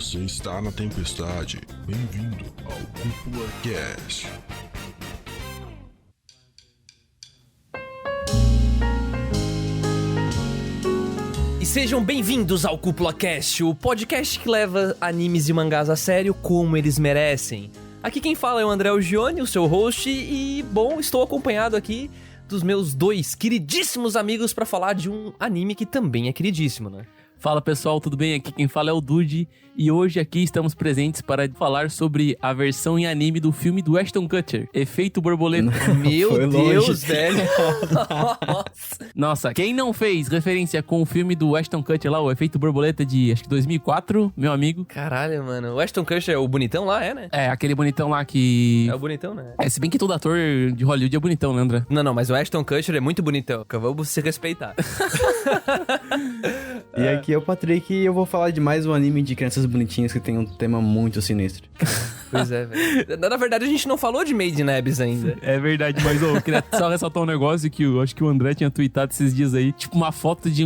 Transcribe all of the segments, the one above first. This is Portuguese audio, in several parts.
Você está na tempestade. Bem-vindo ao Cúpula Cast. E sejam bem-vindos ao Cúpula Cast, o podcast que leva animes e mangás a sério como eles merecem. Aqui quem fala é o André Algione, o seu host, e, bom, estou acompanhado aqui dos meus dois queridíssimos amigos pra falar de um anime que também é queridíssimo, né? Fala pessoal, tudo bem? Aqui quem fala é o Dude e hoje aqui estamos presentes para falar sobre a versão em anime do filme do Ashton Kutcher, Efeito Borboleta. Meu Deus, velho! Nossa, quem não fez referência com o filme do Ashton Kutcher lá, o Efeito Borboleta de acho que 2004, meu amigo? Caralho, mano. O Ashton Kutcher é o bonitão lá, é, né? É, aquele bonitão lá que... É o bonitão, né? É, se bem que todo ator de Hollywood é bonitão, né, André? Não, mas o Ashton Kutcher é muito bonitão. Vamos se respeitar. E aqui é o Patrick e eu vou falar de mais um anime de crianças bonitinhas que tem um tema muito sinistro. Pois é, velho. Na verdade, a gente não falou de Made in Abyss ainda. É verdade, mas eu queria só ressaltar um negócio que eu acho que o André tinha tweetado esses dias aí. Tipo, uma foto de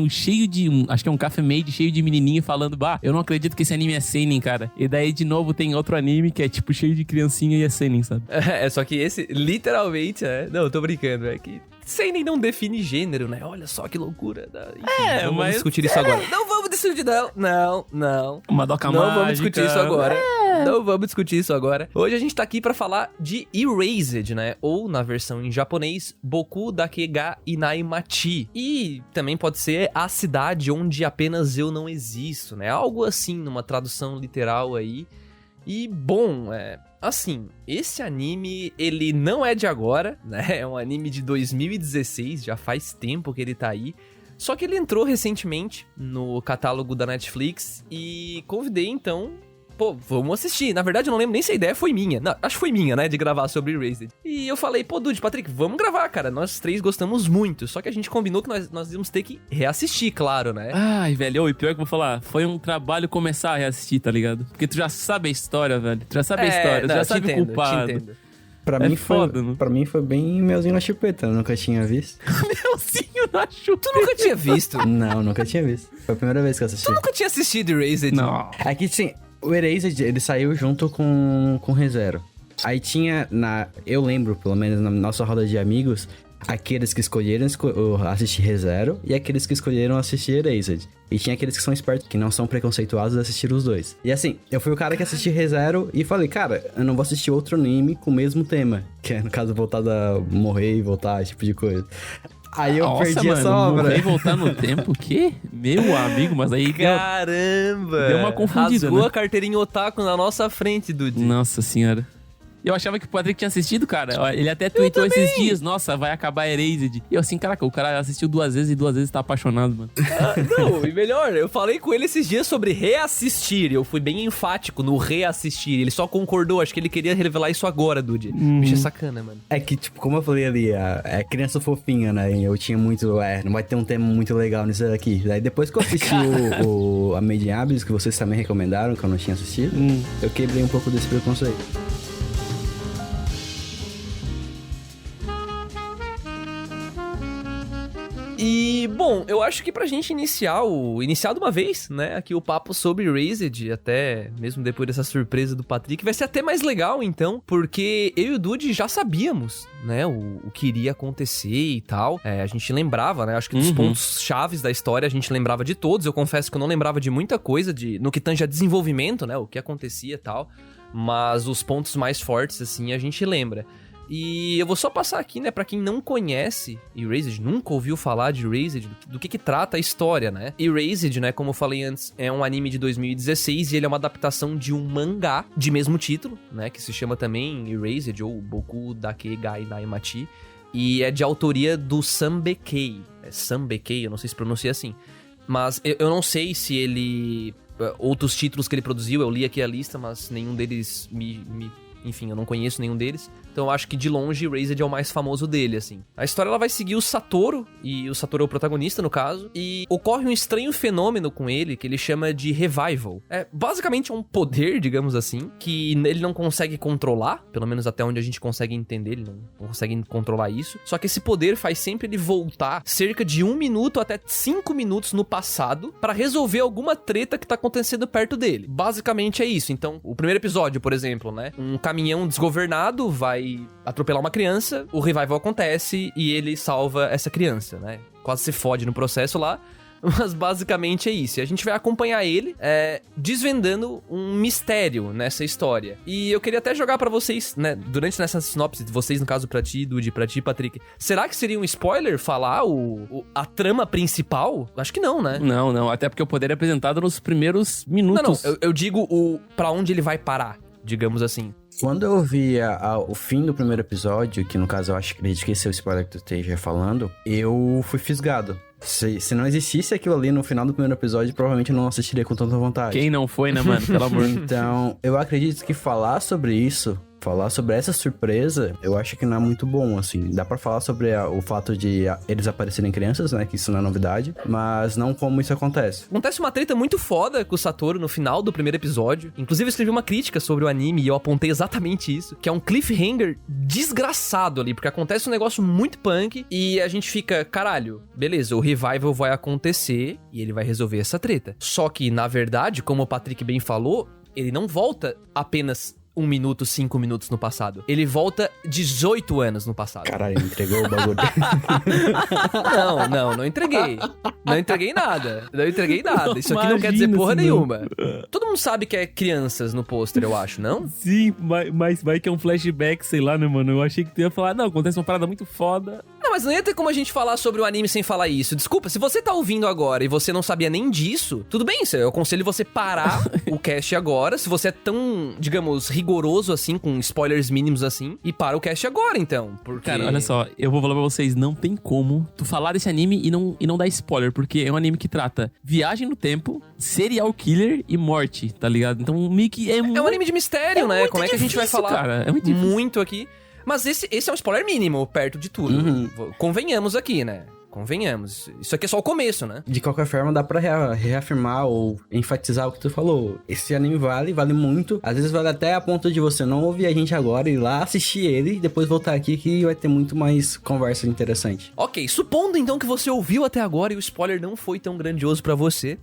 acho que é um café made cheio de menininha falando, bah, eu não acredito que esse anime é seinen, cara. E daí, de novo, tem outro anime que é, tipo, cheio de criancinha e é seinen, sabe? Só que esse, literalmente, Não, eu tô brincando, é que seinen não define gênero, né? Olha só que loucura. Enfim, não vamos discutir isso agora. Não vamos discutir, não. Uma doca não mágica. Vamos discutir isso agora. Não vamos discutir isso agora. Hoje a gente tá aqui pra falar de Erased, né? Ou, na versão em japonês, Boku Dake ga Inai Machi. E também pode ser a cidade onde apenas eu não existo, né? Algo assim, numa tradução literal aí. E, bom, assim, esse anime, ele não é de agora, né? É um anime de 2016, já faz tempo que ele tá aí. Só que ele entrou recentemente no catálogo da Netflix e convidei, então, pô, vamos assistir. Na verdade, eu não lembro nem se a ideia foi minha. Não, acho que foi minha, né, de gravar sobre Erased. E eu falei, pô, Dude, Patrick, vamos gravar, cara. Nós três gostamos muito. Só que a gente combinou que nós íamos ter que reassistir, claro, né? Ai, velho, e pior que eu vou falar, foi um trabalho começar a reassistir, tá ligado? Porque tu já sabe a história, velho. Tu já sabe a história, tu já sabe o culpado. Te entendo. Pra mim foi bem melzinho na chupeta, eu nunca tinha visto. Melzinho na chupeta. Tu nunca tinha visto? Não, nunca tinha visto. Foi a primeira vez que eu assisti. Tu nunca tinha assistido Erased? Não. É que, sim, o Erased, ele saiu junto com ReZero. Aí tinha, eu lembro, pelo menos na nossa roda de amigos, aqueles que escolheram assistir ReZero e aqueles que escolheram assistir Erased. E tinha aqueles que são espertos, que não são preconceituosos de assistir os dois. E assim, eu fui o cara que assisti ReZero e falei, cara, eu não vou assistir outro anime com o mesmo tema. Que é, no caso, voltar a morrer e voltar, esse tipo de coisa. Aí eu perdi essa obra. Morrer e voltar no tempo? O quê? Meu amigo, mas aí... Caramba! Deu uma confundida, rasgou né? a carteirinha otaku na nossa frente, Dude. Nossa senhora. Eu achava que o Patrick tinha assistido, cara. Ele até tweetou esses dias, nossa, vai acabar Erased. E eu assim, caraca, o cara assistiu 2 vezes e 2 vezes tá apaixonado, mano. Não, e melhor, eu falei com ele esses dias sobre reassistir. Eu fui bem enfático no reassistir. Ele só concordou, acho que ele queria revelar isso agora, Dude. Bicho é sacana, mano. É que, tipo, como eu falei ali, é criança fofinha, né? E eu tinha muito, não vai ter um tema muito legal nisso daqui. Daí depois que eu assisti a Made in Abyss, que vocês também recomendaram, que eu não tinha assistido, eu quebrei um pouco desse preconceito. E, bom, eu acho que pra gente iniciar de uma vez, né, aqui o papo sobre Erased, até mesmo depois dessa surpresa do Patrick, vai ser até mais legal, então, porque eu e o Dude já sabíamos, né, o que iria acontecer e tal. A gente lembrava, né, acho que dos pontos chaves da história a gente lembrava de todos. Eu confesso que eu não lembrava de muita coisa no que tange a desenvolvimento, né, o que acontecia e tal, mas os pontos mais fortes, assim, a gente lembra. E eu vou só passar aqui, né, pra quem não conhece Erased, nunca ouviu falar de Erased, do que trata a história, né? Erased, né, como eu falei antes, é um anime de 2016 e ele é uma adaptação de um mangá de mesmo título, né, que se chama também Erased, ou Boku Dake ga Inai Machi, e é de autoria do Sanbekei. Sanbekei, eu não sei se pronuncia assim, mas eu não sei se ele... Outros títulos que ele produziu, eu li aqui a lista, mas nenhum deles enfim, eu não conheço nenhum deles. Então eu acho que de longe Erased é o mais famoso dele, assim. A história ela vai seguir o Satoru, e o Satoru é o protagonista no caso, e ocorre um estranho fenômeno com ele que ele chama de Revival. Basicamente é um poder, digamos assim, que ele não consegue controlar, pelo menos até onde a gente consegue entender, ele não consegue controlar isso. Só que esse poder faz sempre ele voltar cerca de 1 minuto até 5 minutos no passado pra resolver alguma treta que tá acontecendo perto dele. Basicamente é isso. Então, o primeiro episódio, por exemplo, né? Um caminhão desgovernado vai atropelar uma criança, o revival acontece e ele salva essa criança, né? Quase se fode no processo lá. Mas basicamente é isso. E a gente vai acompanhar ele desvendando um mistério nessa história. E eu queria até jogar pra vocês, né, durante nessa sinopse de vocês, no caso pra ti, Dude, pra ti, Patrick. Será que seria um spoiler falar a trama principal? Acho que não, né? Não. Até porque o poder é apresentado nos primeiros minutos. Não. Eu digo pra onde ele vai parar, digamos assim. Quando eu vi o fim do primeiro episódio, que no caso eu acredito que esse é o spoiler que tu esteja falando, eu fui fisgado. Se não existisse aquilo ali no final do primeiro episódio, provavelmente eu não assistiria com tanta vontade. Quem não foi, né, mano? Pelo amor. Então, eu acredito que falar sobre isso, falar sobre essa surpresa, eu acho que não é muito bom, assim. Dá pra falar sobre o fato de eles aparecerem crianças, né? Que isso não é novidade. Mas não como isso acontece. Acontece uma treta muito foda com o Satoru no final do primeiro episódio. Inclusive, eu escrevi uma crítica sobre o anime e eu apontei exatamente isso. Que é um cliffhanger desgraçado ali. Porque acontece um negócio muito punk e a gente fica, caralho, beleza, o revival vai acontecer e ele vai resolver essa treta. Só que, na verdade, como o Patrick bem falou, ele não volta apenas 1 minuto, 5 minutos no passado. Ele volta 18 anos no passado. Caralho, entregou o bagulho. Não entreguei. Não entreguei nada. Isso aqui não quer dizer porra nenhuma. Todo mundo sabe que é crianças no pôster, eu acho, não? Sim, mas vai que é um flashback, sei lá, né, mano? Eu achei que tu ia falar, não, acontece uma parada muito foda. Não, mas não ia ter como a gente falar sobre o anime sem falar isso. Desculpa, se você tá ouvindo agora e você não sabia nem disso, tudo bem, eu aconselho você parar o cast agora, se você é tão, digamos, rigoroso assim, com spoilers mínimos assim, e para o cast agora, então, porque... Cara, olha só, eu vou falar pra vocês, não tem como tu falar desse anime e não dar spoiler, porque é um anime que trata viagem no tempo, serial killer e morte, tá ligado? Então, meio que é um anime de mistério, né? Como é que a gente vai falar cara, é muito difícil. Muito aqui? Mas esse é um spoiler mínimo, perto de tudo. Convenhamos aqui, né? Convenhamos. Isso aqui é só o começo, né? De qualquer forma, dá pra reafirmar ou enfatizar o que tu falou. Esse anime vale muito. Às vezes vale até a ponto de você não ouvir a gente agora, ir lá assistir ele e depois voltar aqui que vai ter muito mais conversa interessante. Ok, supondo então que você ouviu até agora e o spoiler não foi tão grandioso pra você.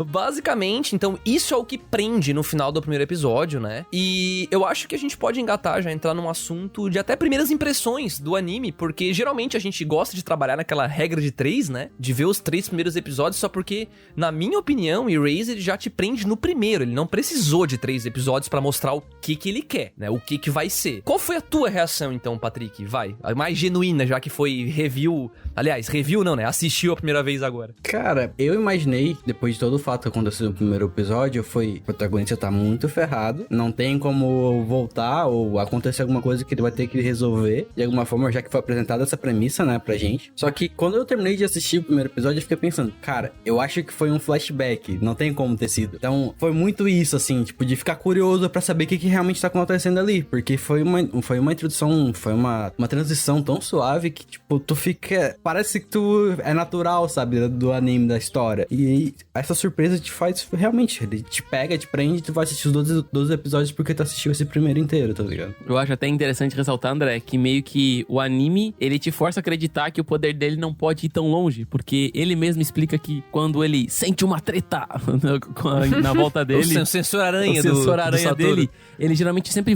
Basicamente, então, isso é o que prende no final do primeiro episódio, né? E eu acho que a gente pode engatar, já entrar num assunto de até primeiras impressões do anime, porque geralmente a gente gosta de trabalhar naquela regra de 3, né? De ver os 3 primeiros episódios, só porque, na minha opinião, Erased já te prende no primeiro. Ele não precisou de 3 episódios pra mostrar o que ele quer, né? O que vai ser. Qual foi a tua reação, então, Patrick? Vai. A mais genuína, já que foi review... Aliás, review não, né? Assistiu a primeira vez agora. Cara, eu imaginei, depois de todo o fato que aconteceu no primeiro episódio, foi... O protagonista tá muito ferrado, não tem como voltar ou acontecer alguma coisa que ele vai ter que resolver de alguma forma, já que foi apresentada essa premissa, né, pra gente. Só que quando eu terminei de assistir o primeiro episódio, eu fiquei pensando, cara, eu acho que foi um flashback, não tem como ter sido. Então, foi muito isso, assim, tipo, de ficar curioso pra saber o que realmente tá acontecendo ali, porque foi uma introdução, foi uma transição tão suave que, tipo, tu fica... Parece que tu é natural, sabe, do anime, da história. E essa surpresa te faz, realmente, ele te pega, te prende, tu vai assistir os 12 episódios porque tu assistiu esse primeiro inteiro, tá ligado? Eu acho até interessante ressaltar, André, que meio que o anime, ele te força a acreditar que o poder dele não pode ir tão longe, porque ele mesmo explica que quando ele sente uma treta na volta dele... o sensor aranha do dele, ele geralmente sempre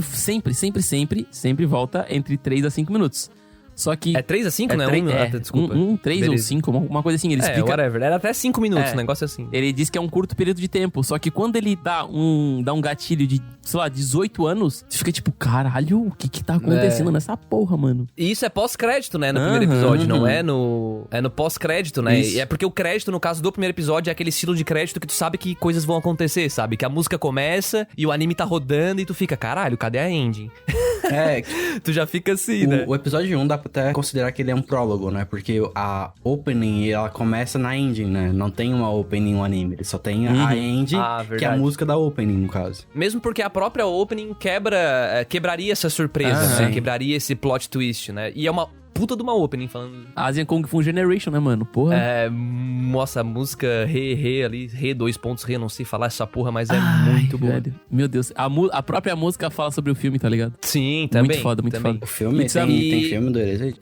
volta entre 3 a 5 minutos. Só que... É 3 a 5, né? Desculpa. 3 ou 5, uma coisa assim. Ele explica... whatever. Era até 5 minutos, um negócio assim. Ele diz que é um curto período de tempo. Só que quando ele dá um gatilho de, sei lá, 18 anos, você fica tipo, caralho, o que tá acontecendo nessa porra, mano? E isso é pós-crédito, né? No primeiro episódio, não é no... É no pós-crédito, né? Isso. E é porque o crédito, no caso do primeiro episódio, é aquele estilo de crédito que tu sabe que coisas vão acontecer, sabe? Que a música começa e o anime tá rodando e tu fica, caralho, cadê a ending? É. Tu já fica assim, né? O episódio 1 dá pra até considerar que ele é um prólogo, né? Porque a opening, ela começa na ending, né? Não tem uma opening no anime, ele só tem a ending, que é a música da opening, no caso. Mesmo porque a própria opening quebraria essa surpresa, né? Sim. Quebraria esse plot twist, né? E é uma puta de uma opening, falando... Asian Kung Fu Generation, né, mano? Porra. Nossa, a música Re ali, Re, 2 pontos, Re, não sei falar essa porra, mas é Ai, muito boa. velho. Meu Deus, a própria música fala sobre o filme, tá ligado? Sim, também. Muito foda, muito também. foda. O filme, E sabe- tem filme do Erased?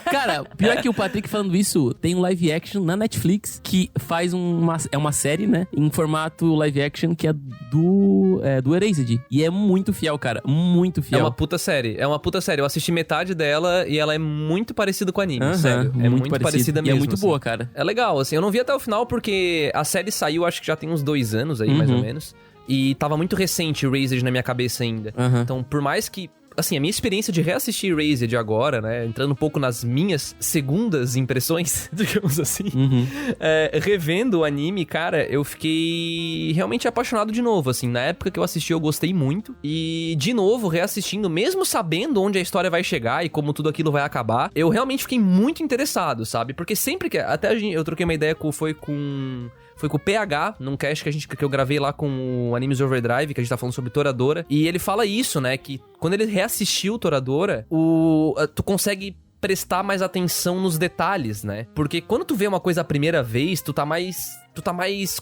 Cara, pior que o Patrick falando isso, tem um live action na Netflix que faz uma série, né? Em formato live action que é do Erased. E é muito fiel, cara. Muito É fiel. uma puta série, Eu assisti metade dela e ela é muito parecida com o anime, Aham, sério. É muito parecida E mesmo. é muito assim. boa, cara. É legal, assim, eu não vi até o final porque a série saiu, acho que já tem uns 2 anos aí, mais ou menos. E tava muito recente o Erased na minha cabeça ainda. Aham. Então, por mais que... Assim, a minha experiência de reassistir Erased agora, né? Entrando um pouco nas minhas segundas impressões, digamos assim. Revendo o anime, cara, eu fiquei realmente apaixonado de novo, assim. Na época que eu assisti, eu gostei muito. E, de novo, reassistindo, mesmo sabendo onde a história vai chegar e como tudo aquilo vai acabar, eu realmente fiquei muito interessado, sabe? Porque sempre que... Até eu troquei uma ideia foi com o PH, num cast que eu gravei lá com o Animes Overdrive, que a gente tá falando sobre Toradora. E ele fala isso, né? Que quando ele reassistiu Toradora, tu consegue prestar mais atenção nos detalhes, né? Porque quando tu vê uma coisa a primeira vez, tu tá mais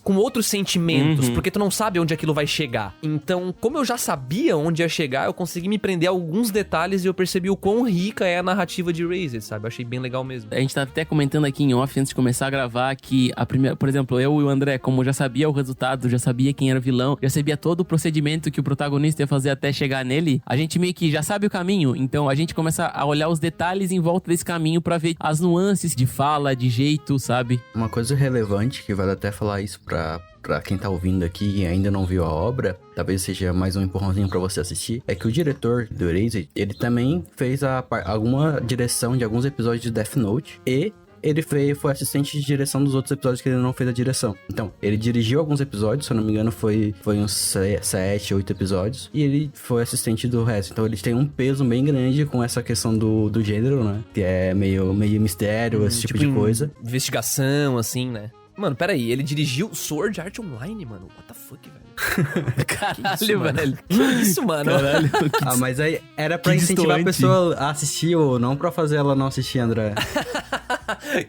com outros sentimentos, porque tu não sabe onde aquilo vai chegar. Então, como eu já sabia onde ia chegar, eu consegui me prender a alguns detalhes e eu percebi o quão rica é a narrativa de Erased, sabe? Eu achei bem legal mesmo. A gente tá até comentando aqui em off, antes de começar a gravar, que a primeira... Por exemplo, eu e o André, como já sabia o resultado, já sabia quem era o vilão, já sabia todo o procedimento que o protagonista ia fazer até chegar nele, a gente meio que já sabe o caminho. Então, a gente começa a olhar os detalhes em volta desse caminho pra ver as nuances de fala, de jeito, sabe? Uma coisa relevante, que vale até falar isso pra quem tá ouvindo aqui e ainda não viu a obra, talvez seja mais um empurrãozinho pra você assistir, é que o diretor do Erased, ele também fez alguma direção de alguns episódios de Death Note e ele foi assistente de direção dos outros episódios que ele não fez a direção. Então, ele dirigiu alguns episódios, se eu não me engano foi uns 7, 8 episódios, e ele foi assistente do resto. Então, eles têm um peso bem grande com essa questão do gênero, né? Que é meio mistério, esse tipo de coisa. Investigação, assim, né? Mano, peraí, ele dirigiu Sword Art Online, mano? What the fuck, velho? Caralho, velho. Que isso, mano? Caralho. Mas aí era pra Que incentivar a distante. pessoa a assistir ou não pra fazer ela não assistir, André.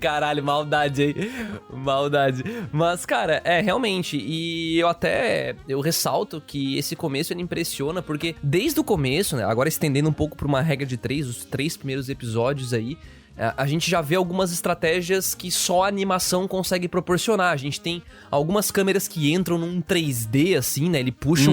Caralho, maldade aí. Maldade. Mas, cara, realmente. E eu ressalto que esse começo ele impressiona, porque desde o começo, né? Agora estendendo um pouco pra uma regra de 3, os 3 primeiros episódios aí, a gente já vê algumas estratégias que só a animação consegue proporcionar. A gente tem algumas câmeras que entram num 3D, assim, né? Ele puxa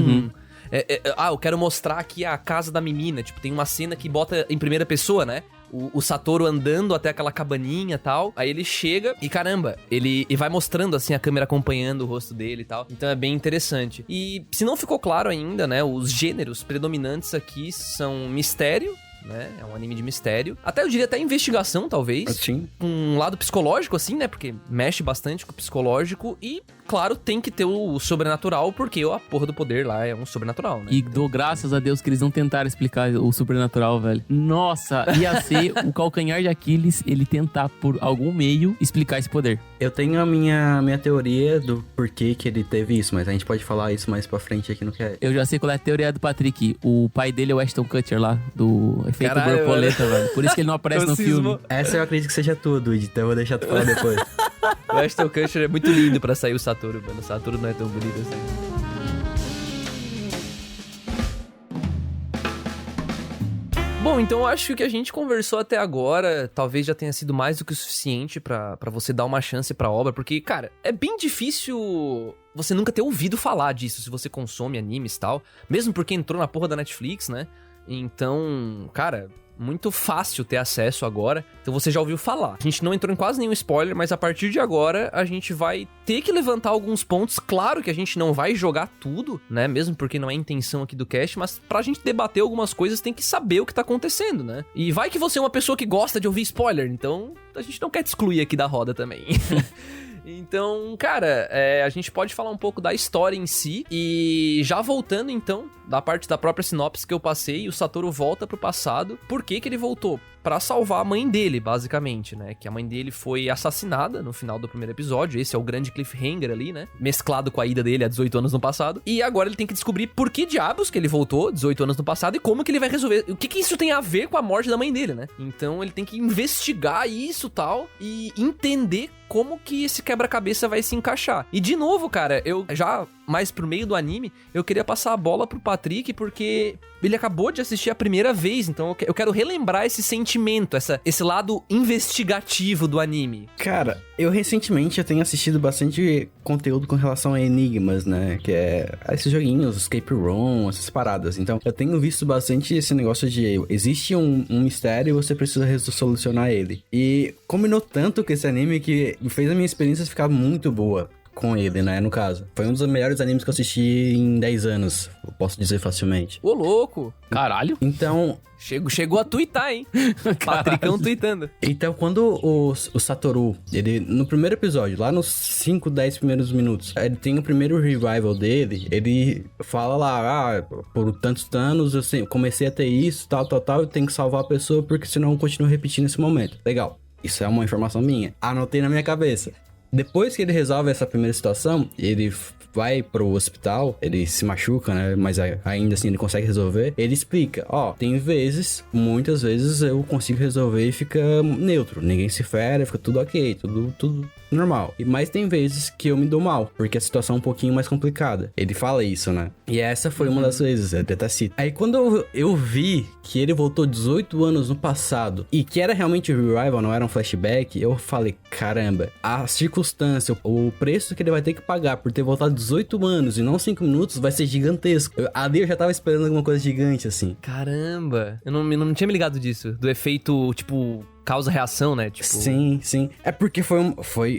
eu quero mostrar aqui a casa da menina. Tipo, tem uma cena que bota em primeira pessoa, né? O Satoru andando até aquela cabaninha e tal. Aí ele chega e, caramba, ele vai mostrando, assim, a câmera acompanhando o rosto dele e tal. Então é bem interessante. E se não ficou claro ainda, né? Os gêneros predominantes aqui são mistério, né? É um anime de mistério. Até eu diria até investigação, talvez. Sim. Um lado psicológico, assim, né? Porque mexe bastante com o psicológico. E, claro, tem que ter o sobrenatural, porque a porra do poder lá é um sobrenatural, né? E dou graças a Deus que eles não tentaram explicar o sobrenatural, velho. Nossa, ia ser o calcanhar de Aquiles ele tentar, por algum meio, explicar esse poder. Eu tenho a minha teoria do porquê que ele teve isso, mas a gente pode falar isso mais pra frente aqui no que é. Eu já sei qual é a teoria do Patrick. O pai dele é o Ashton Kutcher lá, do Efeito Caralho, Borboleta, velho. Por isso que ele não aparece no filme. Essa eu acredito que seja tudo, então eu vou deixar tu falar depois. O Ashton Kutcher é muito lindo pra sair o Satoru, mano. O Satoru não é tão bonito assim. Bom, então eu acho que o que a gente conversou até agora talvez já tenha sido mais do que o suficiente pra você dar uma chance pra obra, porque, cara, é bem difícil você nunca ter ouvido falar disso se você consome animes e tal, mesmo porque entrou na porra da Netflix, né? Então, cara, muito fácil ter acesso agora, então você já ouviu falar. A gente não entrou em quase nenhum spoiler, mas a partir de agora a gente vai ter que levantar alguns pontos. Claro que a gente não vai jogar tudo, né, mesmo porque não é a intenção aqui do cast, mas pra gente debater algumas coisas tem que saber o que tá acontecendo, né? E vai que você é uma pessoa que gosta de ouvir spoiler, então a gente não quer te excluir aqui da roda também. Então, cara, a gente pode falar um pouco da história em si. E já voltando, então, da parte da própria sinopse que eu passei, o Satoru volta pro passado. Por que que ele voltou? pra salvar a mãe dele, basicamente, né? Que a mãe dele foi assassinada no final do primeiro episódio. Esse é o grande cliffhanger ali, né? Mesclado com a ida dele há 18 anos no passado. E agora ele tem que descobrir por que diabos que ele voltou 18 anos no passado e como que ele vai resolver. O que que isso tem a ver com a morte da mãe dele, né? Então ele tem que investigar isso e tal e entender como que esse quebra-cabeça vai se encaixar. E de novo, cara, eu já mais pro meio do anime, eu queria passar a bola pro Patrick, porque ele acabou de assistir a primeira vez, então eu quero relembrar esse sentimento, esse lado investigativo do anime. Cara, eu recentemente eu tenho assistido bastante conteúdo com relação a enigmas, né? Que é esses joguinhos, escape room, essas paradas. Então, eu tenho visto bastante esse negócio de existe um mistério e você precisa solucionar ele. E combinou tanto com esse anime que fez a minha experiência ficar muito boa com ele, né, no caso. Foi um dos melhores animes que eu assisti em 10 anos, eu posso dizer facilmente. Ô, louco! Caralho. Então... Chegou a tuitar, hein? Patricão tweetando. Então, quando o Satoru, ele, no primeiro episódio, lá nos 5, 10 primeiros minutos, ele tem o primeiro revival dele, ele fala lá, por tantos anos eu comecei a ter isso, tal, eu tenho que salvar a pessoa porque senão eu continuo repetindo esse momento. Legal. Isso é uma informação minha. Anotei na minha cabeça. Depois que ele resolve essa primeira situação, ele vai pro hospital, ele se machuca, né? Mas ainda assim ele consegue resolver. Ele explica, tem vezes, muitas vezes eu consigo resolver e fica neutro. Ninguém se fere, fica tudo ok, tudo normal. Mas tem vezes que eu me dou mal, porque a situação é um pouquinho mais complicada. Ele fala isso, né? E essa foi uma das vezes, ele até cita. Aí quando eu vi que ele voltou 18 anos no passado e que era realmente o revival, não era um flashback, eu falei, caramba, a circunstância, o preço que ele vai ter que pagar por ter voltado 18 anos e não 5 minutos vai ser gigantesco. Ali eu já tava esperando alguma coisa gigante, assim. Caramba, eu não tinha me ligado disso, do efeito, tipo... causa-reação, né? Tipo... Sim. É porque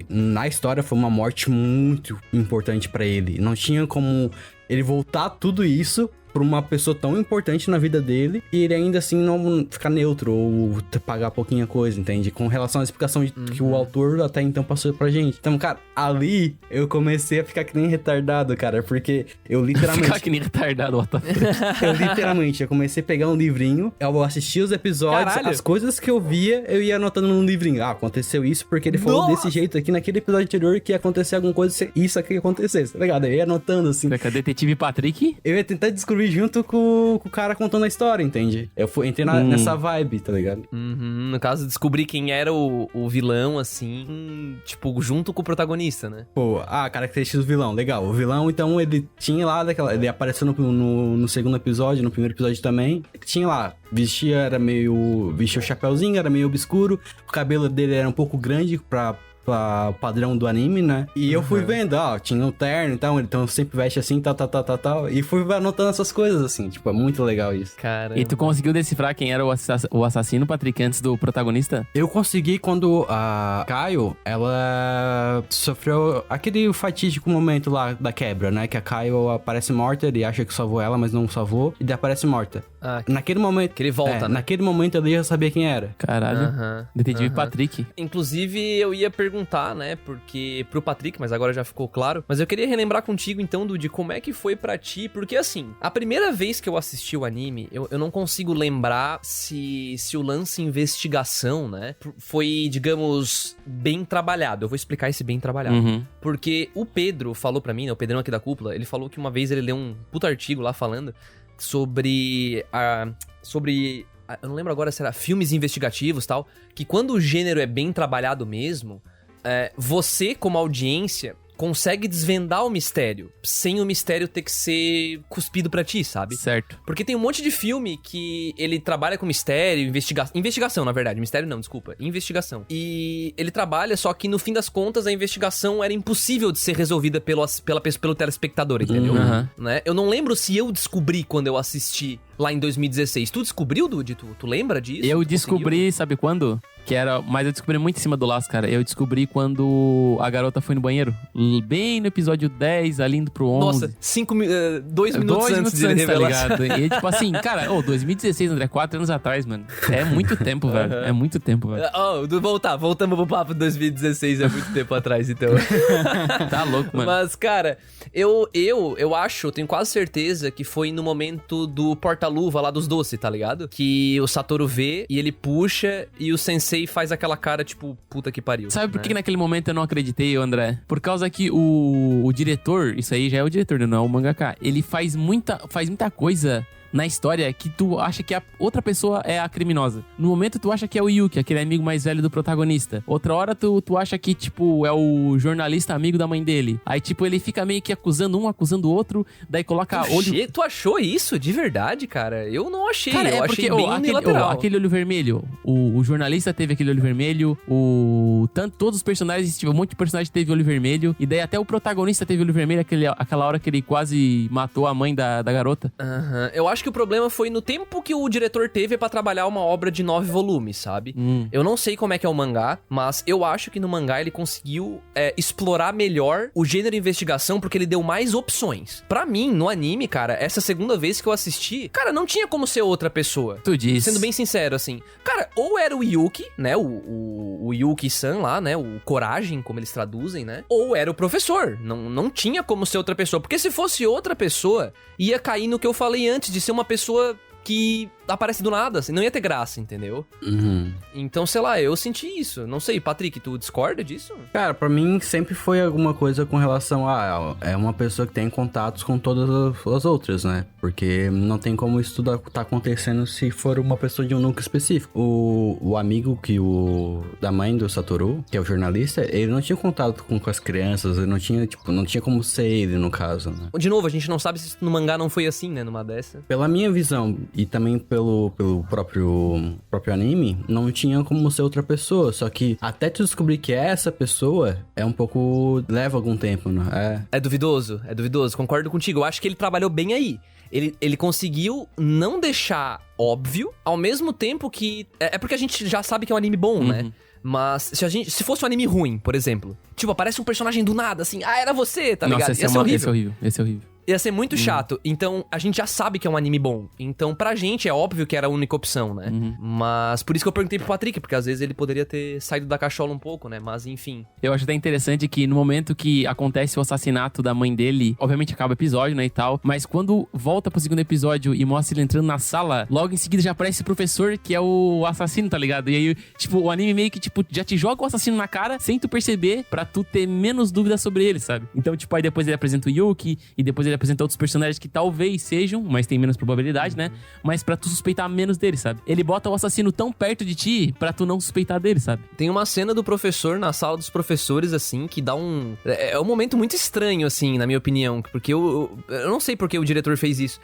na história, foi uma morte muito importante pra ele. Não tinha como ele voltar tudo isso pra uma pessoa tão importante na vida dele e ele ainda assim não ficar neutro ou pagar pouquinha coisa, entende? Com relação à explicação que o autor até então passou pra gente. Então, cara, ali eu comecei a ficar que nem retardado, cara, porque eu literalmente... Ficar que nem retardado, Otávio. eu comecei a pegar um livrinho, eu assistia os episódios, Caralho. as coisas que eu via, eu ia anotando num livrinho. Aconteceu isso porque ele falou desse jeito aqui naquele episódio anterior que ia acontecer alguma coisa, isso aqui ia acontecer, tá ligado? Eu ia anotando assim. Com a detetive Patrick? Eu ia tentar descobrir junto com o cara contando a história, entende? Eu entrei nessa vibe, tá ligado? No caso, descobrir quem era o vilão, assim, tipo, junto com o protagonista, né? Pô, a característica do vilão, legal. O vilão, então, ele tinha lá ele apareceu no segundo episódio, no primeiro episódio também. Tinha lá, vestia o chapéuzinho, era meio obscuro. O cabelo dele era um pouco grande pra padrão do anime, né? E eu fui vendo, tinha um terno, então sempre veste assim, tal. E fui anotando essas coisas, assim. Tipo, é muito legal isso. Caramba. E tu conseguiu decifrar quem era o assassino, Patrick, antes do protagonista? Eu consegui quando a Kaio, ela sofreu aquele fatídico momento lá da quebra, né? Que a Kaio aparece morta, ele acha que salvou ela, mas não salvou, e daí aparece morta. Naquele momento... Que ele volta, né? Naquele momento eu já sabia quem era. Caralho. Detetive Patrick. Inclusive, eu ia perguntar, né, porque pro Patrick, mas agora já ficou claro, mas eu queria relembrar contigo, então, de como é que foi pra ti, porque assim, a primeira vez que eu assisti o anime, eu não consigo lembrar se o lance investigação, né, foi, digamos, bem trabalhado. Eu vou explicar esse bem trabalhado. Porque o Pedro falou pra mim, né, o Pedrão aqui da cúpula, ele falou que uma vez ele leu um puta artigo lá falando sobre eu não lembro agora se era filmes investigativos e tal, que quando o gênero é bem trabalhado mesmo, você, como audiência, consegue desvendar o mistério, sem o mistério ter que ser cuspido pra ti, sabe? Certo. Porque tem um monte de filme que ele trabalha com mistério, investigação, na verdade. Mistério não, desculpa. Investigação. E ele trabalha, só que no fim das contas a investigação era impossível de ser resolvida pelo telespectador, entendeu? Né? Eu não lembro se eu descobri quando eu assisti lá em 2016. Tu descobriu, Dude? Tu lembra disso? Eu descobri, sabe quando? Mas eu descobri muito em cima do laço, cara. Eu descobri quando a garota foi no banheiro. Bem no episódio 10, ali indo pro 11. Nossa, 2 minutos antes de ele tá revelar. ligado? E tipo assim, cara, 2016, André, 4 anos atrás, mano. É muito tempo, velho. É muito tempo, velho. Voltamos pro papo de 2016, é muito tempo atrás, então. Tá louco, mano. Mas, cara, eu acho, eu tenho quase certeza que foi no momento do Porta luva lá dos doces, tá ligado? Que o Satoru vê e ele puxa e o sensei faz aquela cara, tipo, puta que pariu. Sabe por né? que naquele momento eu não acreditei, André? Por causa que o diretor, isso aí já é o diretor, né? Não é o mangaka, ele faz muita coisa na história que tu acha que a outra pessoa é a criminosa. No momento tu acha que é o Yuki, aquele amigo mais velho do protagonista. Outra hora tu acha que, tipo, é o jornalista amigo da mãe dele. Aí, tipo, ele fica meio que acusando um, acusando o outro, daí coloca olho... Tu achou isso de verdade, cara? Eu não achei, Cara, eu achei bem unilateral. aquele olho vermelho, o jornalista teve aquele olho vermelho, todos os personagens, tipo, um monte de personagem teve olho vermelho, e daí até o protagonista teve olho vermelho, aquela hora que ele quase matou a mãe da garota. Aham. Eu acho que o problema foi no tempo que o diretor teve pra trabalhar uma obra de 9 volumes, sabe? Eu não sei como é que é o mangá, mas eu acho que no mangá ele conseguiu explorar melhor o gênero investigação, porque ele deu mais opções. Pra mim, no anime, cara, essa segunda vez que eu assisti, cara, não tinha como ser outra pessoa. Tu disse. Sendo bem sincero, assim. Cara, ou era o Yuki, né? O Yuki-san lá, né? O Coragem, como eles traduzem, né? Ou era o professor. Não tinha como ser outra pessoa. Porque se fosse outra pessoa, ia cair no que eu falei antes, de ser uma pessoa que aparece do nada, assim, não ia ter graça, entendeu? Então, sei lá, eu senti isso. Não sei, Patrick, tu discorda disso? Cara, pra mim sempre foi alguma coisa com relação a... É uma pessoa que tem contatos com todas as outras, né? Porque não tem como isso tudo tá acontecendo se for uma pessoa de um núcleo específico. O amigo da mãe do Satoru, que é o jornalista, ele não tinha contato com as crianças, ele não tinha como ser ele, no caso, né? De novo, a gente não sabe se no mangá não foi assim, né? Numa dessa. Pela minha visão, e também pelo próprio anime, não tinha como ser outra pessoa. Só que até tu descobrir que é essa pessoa, é um pouco... leva algum tempo, né? É duvidoso, concordo contigo. Eu acho que ele trabalhou bem aí. Ele conseguiu não deixar óbvio, ao mesmo tempo que... É porque a gente já sabe que é um anime bom, né? Mas se fosse um anime ruim, por exemplo, tipo, aparece um personagem do nada, assim, era você, tá ligado? Nossa, esse é horrível. Ia ser muito chato. Então, a gente já sabe que é um anime bom. Então, pra gente, é óbvio que era a única opção, né? Mas, por isso que eu perguntei pro Patrick, porque às vezes ele poderia ter saído da cachola um pouco, né? Mas, enfim. Eu acho até interessante que no momento que acontece o assassinato da mãe dele, obviamente acaba o episódio, né, e tal, mas quando volta pro segundo episódio e mostra ele entrando na sala, logo em seguida já aparece o professor, que é o assassino, tá ligado? E aí, tipo, o anime meio que, tipo, já te joga o assassino na cara, sem tu perceber, pra tu ter menos dúvidas sobre ele, sabe? Então, tipo, aí depois ele apresenta o Yuki, e depois ele apresenta outros personagens que talvez sejam, mas tem menos probabilidade, né? Mas pra tu suspeitar menos dele, sabe? Ele bota o assassino tão perto de ti pra tu não suspeitar dele, sabe? Tem uma cena do professor na sala dos professores, assim, que dá um... É um momento muito estranho, assim, na minha opinião. Porque eu não sei por que o diretor fez isso.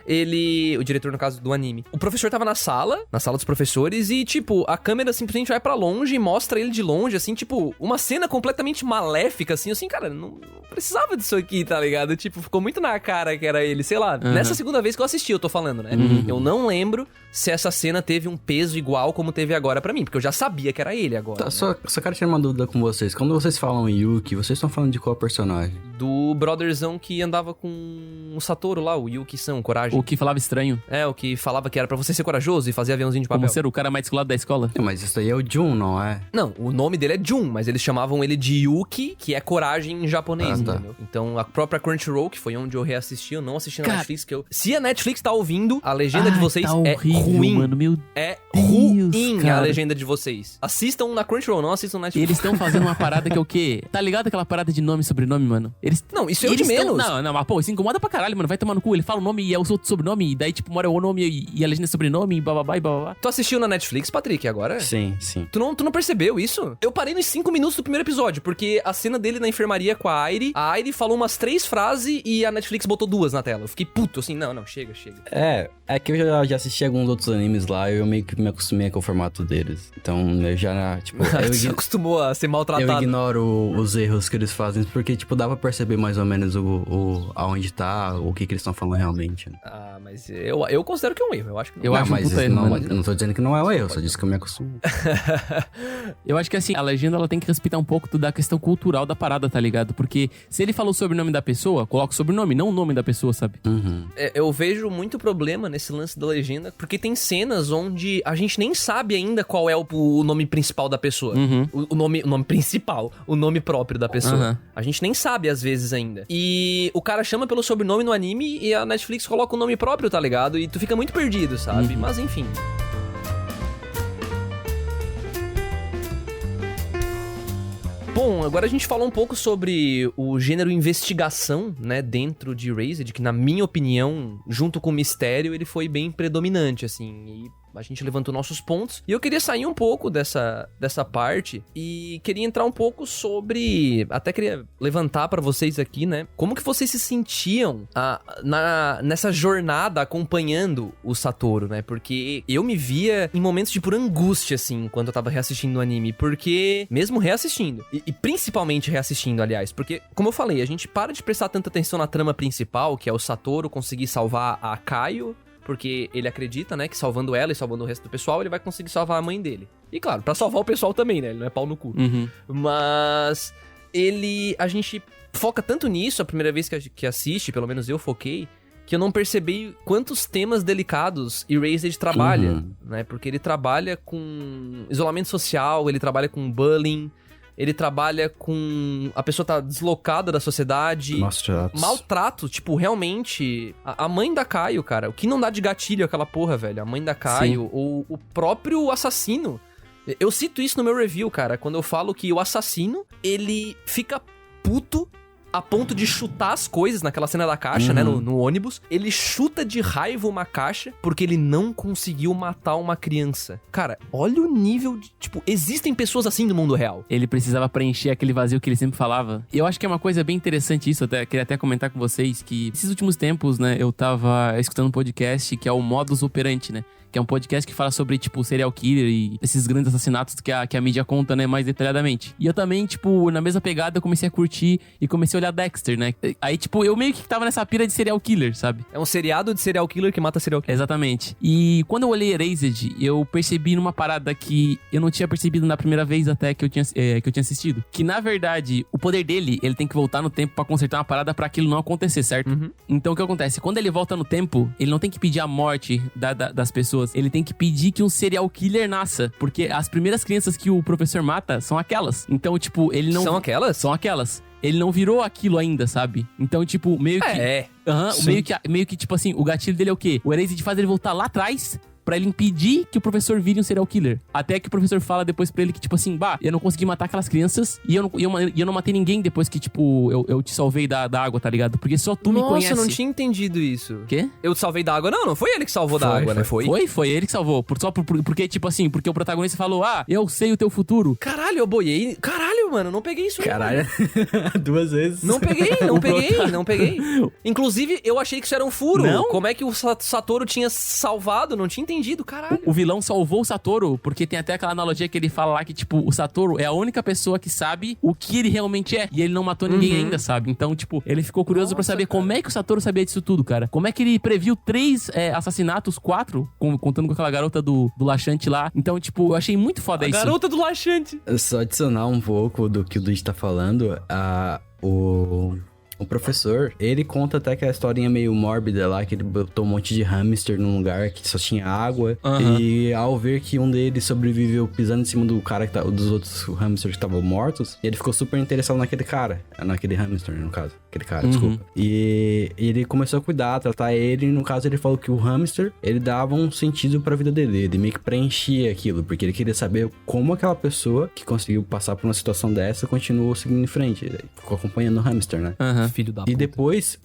O diretor, no caso, do anime. O professor tava na sala dos professores, e, tipo, a câmera simplesmente vai pra longe e mostra ele de longe, assim, tipo, uma cena completamente maléfica, assim, cara, não precisava disso aqui, tá ligado? Tipo, ficou muito na cara que era ele, sei lá. Nessa segunda vez que eu assisti, eu tô falando, né? Eu não lembro se essa cena teve um peso igual como teve agora pra mim, porque eu já sabia que era ele agora. Tá, né? só quero tirar uma dúvida com vocês. Quando vocês falam Yuki, vocês estão falando de qual personagem? Do brotherzão que andava com o Satoru lá, o Yuki-san, Coragem. O que falava estranho. O que falava que era pra você ser corajoso e fazer aviãozinho de papel. Como ser o cara mais descolado da escola. Mas isso aí é o Jun, não é? Não, o nome dele é Jun, mas eles chamavam ele de Yuki, que é coragem em japonês, entendeu? Então, a própria Crunchyroll, que foi onde eu reassisti, eu não assisti na Netflix, se a Netflix tá ouvindo, a legenda de vocês tá é horrível, ruim. Mano, meu é Deus, ruim cara. a legenda de vocês. Assistam na Crunchyroll, não assistam na Netflix. Eles estão fazendo uma parada que é o quê? Tá ligado aquela parada de nome e sobrenome, mano? Não, isso é o de menos. Não, mas pô, isso incomoda pra caralho, mano. Vai tomar no cu. Ele fala o nome e é o outro sobrenome, e daí, tipo, mora o nome e a legenda é sobrenome, e bababá e bababá. Tu assistiu na Netflix, Patrick, agora? Sim. Tu não percebeu isso? Eu parei nos 5 minutos do primeiro episódio, porque a cena dele na enfermaria com a Airi falou umas 3 frases e a Netflix botou 2 na tela. Eu fiquei puto, assim, não, chega. É que eu já assisti alguns outros animes lá e eu meio que me acostumei com o formato deles. Então, eu já, tipo... Você acostumou a ser maltratado. Eu ignoro os erros que eles fazem, porque, tipo, dá pra perceber mais ou menos aonde tá, o que eles estão falando realmente. Né? Mas eu considero que é um erro, eu acho que não. Eu acho mas um erro, eu não tô dizendo que não é um erro, só disse que eu me acostumo. Eu acho que, assim, a legenda, ela tem que respeitar um pouco da questão cultural da parada, tá ligado? Porque se ele falou o sobrenome da pessoa, coloca o sobrenome, não o nome da pessoa, sabe? Eu vejo muito problema nesse lance da legenda, porque tem cenas onde a gente nem sabe ainda qual é o nome principal da pessoa. O nome principal, o nome próprio da pessoa. A gente nem sabe, às vezes ainda. E o cara chama pelo sobrenome no anime e a Netflix coloca o nome próprio, tá ligado? E tu fica muito perdido, sabe? Mas enfim. Bom, agora a gente falou um pouco sobre o gênero investigação, né, dentro de Erased, que na minha opinião, junto com o mistério, ele foi bem predominante, assim, e a gente levantou nossos pontos. E eu queria sair um pouco dessa parte e queria entrar um pouco sobre... Até queria levantar pra vocês aqui, né? Como que vocês se sentiam nessa jornada acompanhando o Satoru, né? Porque eu me via em momentos de pura angústia, assim, enquanto eu tava reassistindo o anime. Porque, mesmo reassistindo, e principalmente reassistindo, aliás, porque, como eu falei, a gente para de prestar tanta atenção na trama principal, que é o Satoru conseguir salvar a Kaio, porque ele acredita, né, que salvando ela e salvando o resto do pessoal, ele vai conseguir salvar a mãe dele. E claro, pra salvar o pessoal também, né, ele não é pau no cu. Mas a gente foca tanto nisso, a primeira vez que assiste, pelo menos eu foquei, que eu não percebi quantos temas delicados Erased trabalha, né, porque ele trabalha com isolamento social, ele trabalha com bullying, ele trabalha com... A pessoa tá deslocada da sociedade. Maltrato, tipo, realmente... A mãe da Kaio, cara. O que não dá de gatilho aquela porra, velho? A mãe da Kaio. Ou o próprio assassino. Eu cito isso no meu review, cara. Quando eu falo que o assassino, ele fica puto a ponto de chutar as coisas naquela cena da caixa, né, no ônibus. Ele chuta de raiva uma caixa porque ele não conseguiu matar uma criança. Cara, olha o nível de... Tipo, existem pessoas assim no mundo real. Ele precisava preencher aquele vazio que ele sempre falava. E eu acho que é uma coisa bem interessante isso, queria até comentar com vocês, que esses últimos tempos, né, eu tava escutando um podcast que é o Modus Operandi, né? Que é um podcast que fala sobre, tipo, serial killer e esses grandes assassinatos que a mídia conta, né, mais detalhadamente. E eu também, tipo, na mesma pegada, eu comecei a curtir e comecei a olhar Dexter, né? Aí, tipo, eu meio que tava nessa pira de serial killer, sabe? É um seriado de serial killer que mata serial killer. Exatamente. E quando eu olhei Erased, eu percebi numa parada que eu não tinha percebido na primeira vez até que eu tinha assistido. Que, na verdade, o poder dele, ele tem que voltar no tempo pra consertar uma parada pra aquilo não acontecer, certo? Então, o que acontece? Quando ele volta no tempo, ele não tem que pedir a morte das pessoas. Ele tem que pedir que um serial killer nasça. Porque as primeiras crianças que o professor mata são aquelas. Então, tipo, ele não... São aquelas? São aquelas. Ele não virou aquilo ainda, sabe? Então, tipo, meio que... meio que, tipo assim, o gatilho dele é o quê? O Erased faz ele voltar lá atrás pra ele impedir que o professor vire um serial killer. Até que o professor fala depois pra ele que, tipo assim, eu não consegui matar aquelas crianças e eu não matei ninguém depois que, tipo, eu te salvei da água, tá ligado? Porque só tu me conhece. Nossa, eu não tinha entendido isso. Quê? Eu te salvei da água? Não foi ele que salvou da água, né? Foi ele que salvou. Porque, tipo assim, porque o protagonista falou, eu sei o teu futuro. Caralho, eu boiei. Caralho, mano, não peguei isso aí. Caralho, 2 vezes. Não peguei. Inclusive, eu achei que isso era um furo. Não? Como é que o Satoru tinha salvado? Não tinha entendido, caralho. O vilão salvou o Satoru, porque tem até aquela analogia que ele fala lá que, tipo, o Satoru é a única pessoa que sabe o que ele realmente é. E ele não matou ninguém ainda, sabe? Então, tipo, ele ficou curioso pra saber como é que o Satoru sabia disso tudo, cara. Como é que ele previu 3 assassinatos, 4, contando com aquela garota do laxante lá. Então, tipo, eu achei muito foda isso. A garota do laxante. Só adicionar um pouco do que o Luigi tá falando, o professor, ele conta até que a historinha meio mórbida lá, que ele botou um monte de hamster num lugar que só tinha água. E ao ver que um deles sobreviveu pisando em cima do cara dos outros hamsters que estavam mortos, ele ficou super interessado naquele cara. Naquele hamster, no caso. Aquele cara, desculpa. E ele começou a cuidar, tratar ele. E no caso, ele falou que o hamster, ele dava um sentido pra vida dele. Ele meio que preenchia aquilo, porque ele queria saber como aquela pessoa que conseguiu passar por uma situação dessa continuou seguindo em frente. Ele ficou acompanhando o hamster, né? Filho da puta. E depois,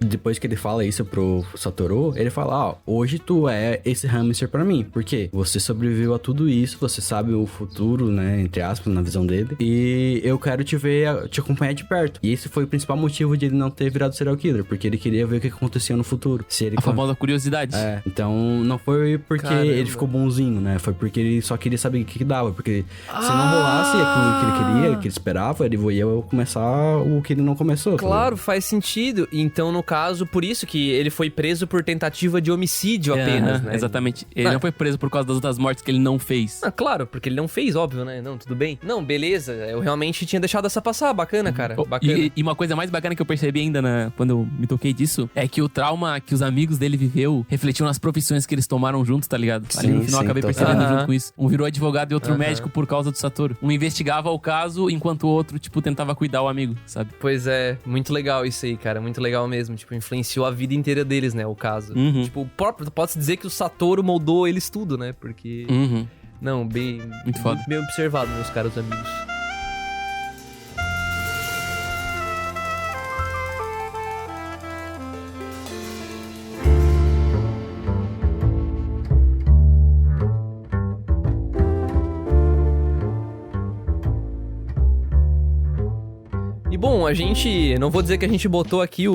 depois que ele fala isso pro Satoru, ele fala, hoje tu é esse hamster pra mim. Por quê? Você sobreviveu a tudo isso, você sabe o futuro, né, entre aspas, na visão dele. E eu quero te acompanhar de perto. E esse foi o principal motivo de ele não ter virado serial killer, porque ele queria ver o que acontecia no futuro. A famosa curiosidade. Então não foi porque ele ficou bonzinho, né? Foi porque ele só queria saber o que dava. Porque se não rolasse aquilo que ele queria, que ele esperava, ele ia começar o que ele não começou começou. Claro, faz sentido. Então, no caso, por isso que ele foi preso por tentativa de homicídio apenas, né? Exatamente. Ele não foi preso por causa das outras mortes que ele não fez. Ah, claro, porque ele não fez, óbvio, né? Não, tudo bem. Não, beleza. Eu realmente tinha deixado essa passar. Bacana, cara. Bacana. E uma coisa mais bacana que eu percebi ainda quando eu me toquei disso é que o trauma que os amigos dele viveu refletiu nas profissões que eles tomaram juntos, tá ligado? Ali no final eu acabei percebendo junto com isso. Um virou advogado e outro médico por causa do Satoru. Um investigava o caso enquanto o outro, tipo, tentava cuidar o amigo, sabe? Pois é, muito legal isso aí, cara. Muito legal mesmo. Tipo, influenciou a vida inteira deles, né? O caso. Tipo, pode-se dizer que o Satoru moldou eles tudo, né? Porque... Não, bem... Muito foda. Bem observado, meus caros amigos. Bom, a gente... Não vou dizer que a gente botou aqui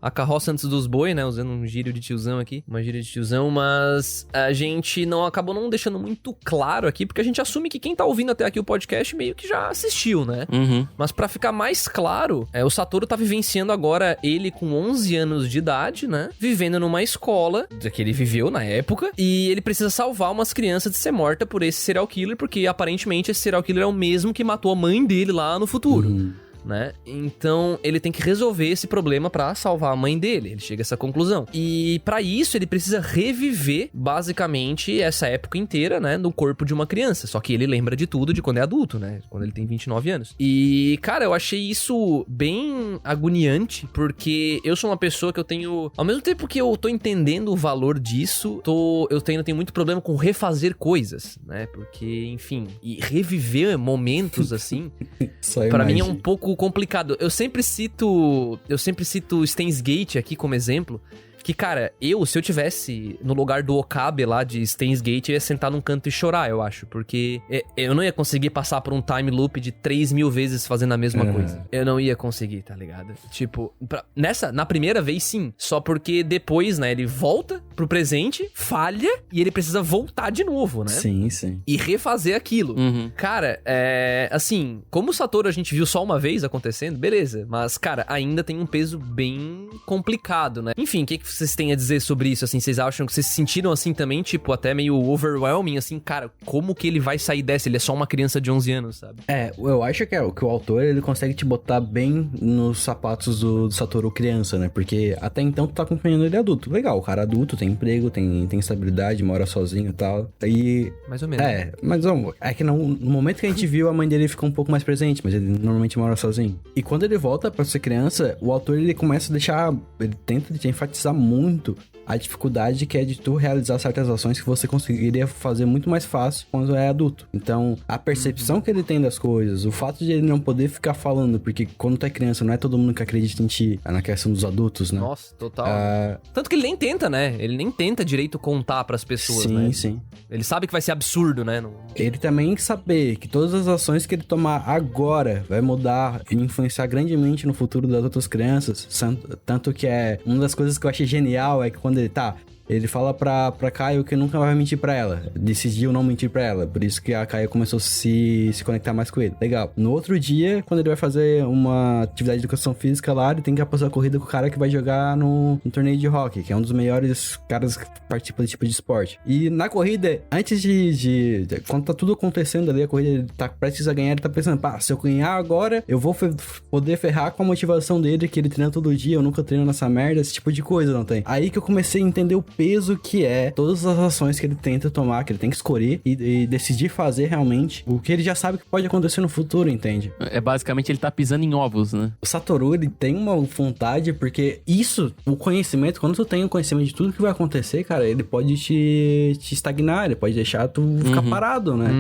a carroça antes dos boi, né? Usando um gírio de tiozão aqui. Uma gíria de tiozão, mas a gente acabou não deixando muito claro aqui, porque a gente assume que quem tá ouvindo até aqui o podcast meio que já assistiu, né? Mas pra ficar mais claro, o Satoru tá vivenciando agora ele com 11 anos de idade, né? Vivendo numa escola que ele viveu na época. E ele precisa salvar umas crianças de ser morta por esse serial killer, porque aparentemente esse serial killer é o mesmo que matou a mãe dele lá no futuro. Né? Então, ele tem que resolver esse problema pra salvar a mãe dele. Ele chega a essa conclusão. E pra isso, ele precisa reviver, basicamente, essa época inteira, né? No corpo de uma criança. Só que ele lembra de tudo de quando é adulto, né? Quando ele tem 29 anos. E, cara, eu achei isso bem agoniante, porque eu sou uma pessoa que eu tenho... Ao mesmo tempo que eu tô entendendo o valor disso, eu tenho muito problema com refazer coisas, né? Porque, enfim... E reviver momentos, assim... Pra mim é um pouco complicado. Eu sempre cito Steins Gate aqui como exemplo, que, cara, se eu tivesse no lugar do Okabe lá de Steins Gate, eu ia sentar num canto e chorar, eu acho, porque eu não ia conseguir passar por um time loop de 3.000 vezes fazendo a mesma coisa. Eu não ia conseguir, tá ligado? Tipo, na primeira vez, sim. Só porque depois, né, ele volta pro presente, falha, e ele precisa voltar de novo, né? Sim, sim. E refazer aquilo. Cara, assim, como o Satoru a gente viu só uma vez acontecendo, beleza. Mas, cara, ainda tem um peso bem complicado, né? Enfim, o que vocês têm a dizer sobre isso, assim? Vocês acham que vocês se sentiram assim também, tipo, até meio overwhelming, assim? Cara, como que ele vai sair dessa? Ele é só uma criança de 11 anos, sabe? Eu acho que o autor, ele consegue te botar bem nos sapatos do Satoru criança, né? Porque até então tu tá acompanhando ele adulto. Legal, o cara adulto, tem emprego, tem estabilidade, mora sozinho e tal. E... Mais ou menos. Mas que no momento que a gente viu, a mãe dele ficou um pouco mais presente, mas ele normalmente mora sozinho. E quando ele volta pra ser criança, o autor, ele começa a deixar... Ele tenta enfatizar muito a dificuldade que é de tu realizar certas ações que você conseguiria fazer muito mais fácil quando é adulto. Então, a percepção que ele tem das coisas, o fato de ele não poder ficar falando, porque quando tu é criança, não é todo mundo que acredita em ti, na questão dos adultos, né? Nossa, total. Tanto que ele nem tenta, né? Ele nem tenta direito contar pras pessoas, né? Sim. Ele sabe que vai ser absurdo, né? Ele também saber que todas as ações que ele tomar agora vai mudar e influenciar grandemente no futuro das outras crianças. Tanto que uma das coisas que eu achei genial é que quando ele fala pra Kaio que nunca vai mentir pra ela. Decidiu não mentir pra ela. Por isso que a Kaio começou a se conectar mais com ele. Legal. No outro dia, quando ele vai fazer uma atividade de educação física lá, ele tem que apostar a corrida com o cara que vai jogar no torneio de hockey, que é um dos melhores caras que participa desse tipo de esporte. E na corrida, antes de quando tá tudo acontecendo ali, a corrida, ele tá prestes a ganhar, ele tá pensando, se eu ganhar agora, eu vou poder ferrar com a motivação dele, que ele treina todo dia, eu nunca treino nessa merda, esse tipo de coisa, não tem? Aí que eu comecei a entender o peso que é todas as ações que ele tenta tomar, que ele tem que escolher e decidir fazer realmente o que ele já sabe que pode acontecer no futuro, entende? Basicamente ele tá pisando em ovos, né? O Satoru, ele tem uma vontade, porque o conhecimento, quando tu tem o conhecimento de tudo que vai acontecer, cara, ele pode te estagnar, ele pode deixar tu ficar parado, né?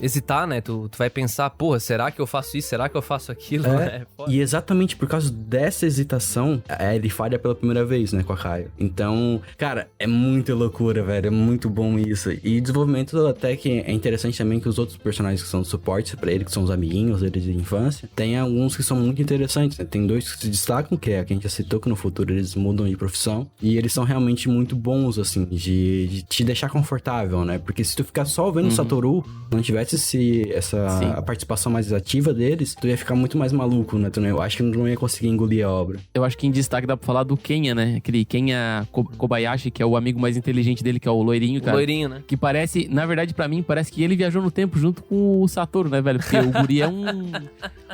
Hesitar, né? Tu vai pensar, porra, será que eu faço isso? Será que eu faço aquilo? E exatamente por causa dessa hesitação, ele falha pela primeira vez, né, com a Kaio. Então, cara, é muita loucura, velho. É muito bom isso. E desenvolvimento até que é interessante também que os outros personagens que são suportes pra ele, que são os amiguinhos dele de infância, tem alguns que são muito interessantes, né? Tem dois que se destacam, que é a que a gente já citou, que no futuro eles mudam de profissão. E eles são realmente muito bons, assim, de te deixar confortável, né? Porque se tu ficar só vendo o Satoru, não tivesse tivesse Sim. a participação mais ativa deles, tu ia ficar muito mais maluco, né? Eu acho que não ia conseguir engolir a obra. Eu acho que em destaque dá pra falar do Kenya, né? Aquele Kenya Kobayashi, que é o amigo mais inteligente dele, que é o loirinho, cara. Loirinho, né? Que parece, na verdade, pra mim, parece que ele viajou no tempo junto com o Satoru, né, velho? Porque o guri é um...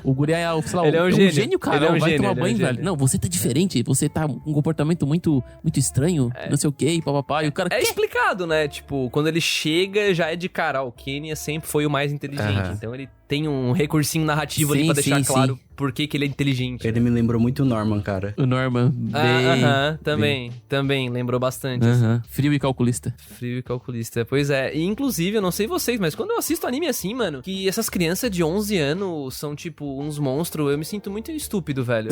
O guri é, sei lá, Ele é um gênio. cara. Ele é um Vai gênio, tomar ele é um banho, gênio. velho. Não, você tá diferente. Você tá com um comportamento muito estranho. Não sei o quê, papapá. E o cara... É explicado, né? Tipo, quando ele chega, já é de cara. O Kenya sempre foi o mais inteligente. Aham. Então ele tem um recursinho narrativo ali Sim, pra deixar sim, claro sim. por que ele é inteligente. Ele me lembrou muito o Norman, cara. O Norman, bem... Também, lembrou bastante. Aham. Frio e calculista. Frio e calculista. Pois é. E, inclusive, eu não sei vocês, mas quando eu assisto anime assim, mano, que essas crianças de 11 anos são, tipo, uns monstros, eu me sinto muito estúpido, velho.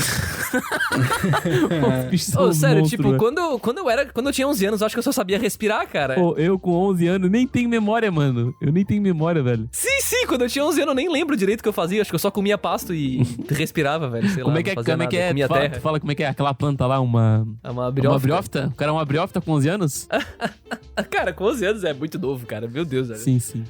Ô, sério, tipo, quando eu tinha 11 anos, eu acho que eu só sabia respirar, cara. Pô, eu com 11 anos nem tenho memória, mano. Eu nem tenho memória, velho. Sim, quando eu tinha 11 anos, eu nem lembro direito o que eu fazia. Acho que eu só comia pasto e respirava, velho. Sei Como lá, é que é? não fazia Como é que nada. é? Comia Tu terra. fala como é que é aquela planta lá, uma Uma briófita? briófita. O cara é uma briófita com 11 anos? Cara, com 11 anos é muito novo, cara. Meu Deus, velho. Sim, sim.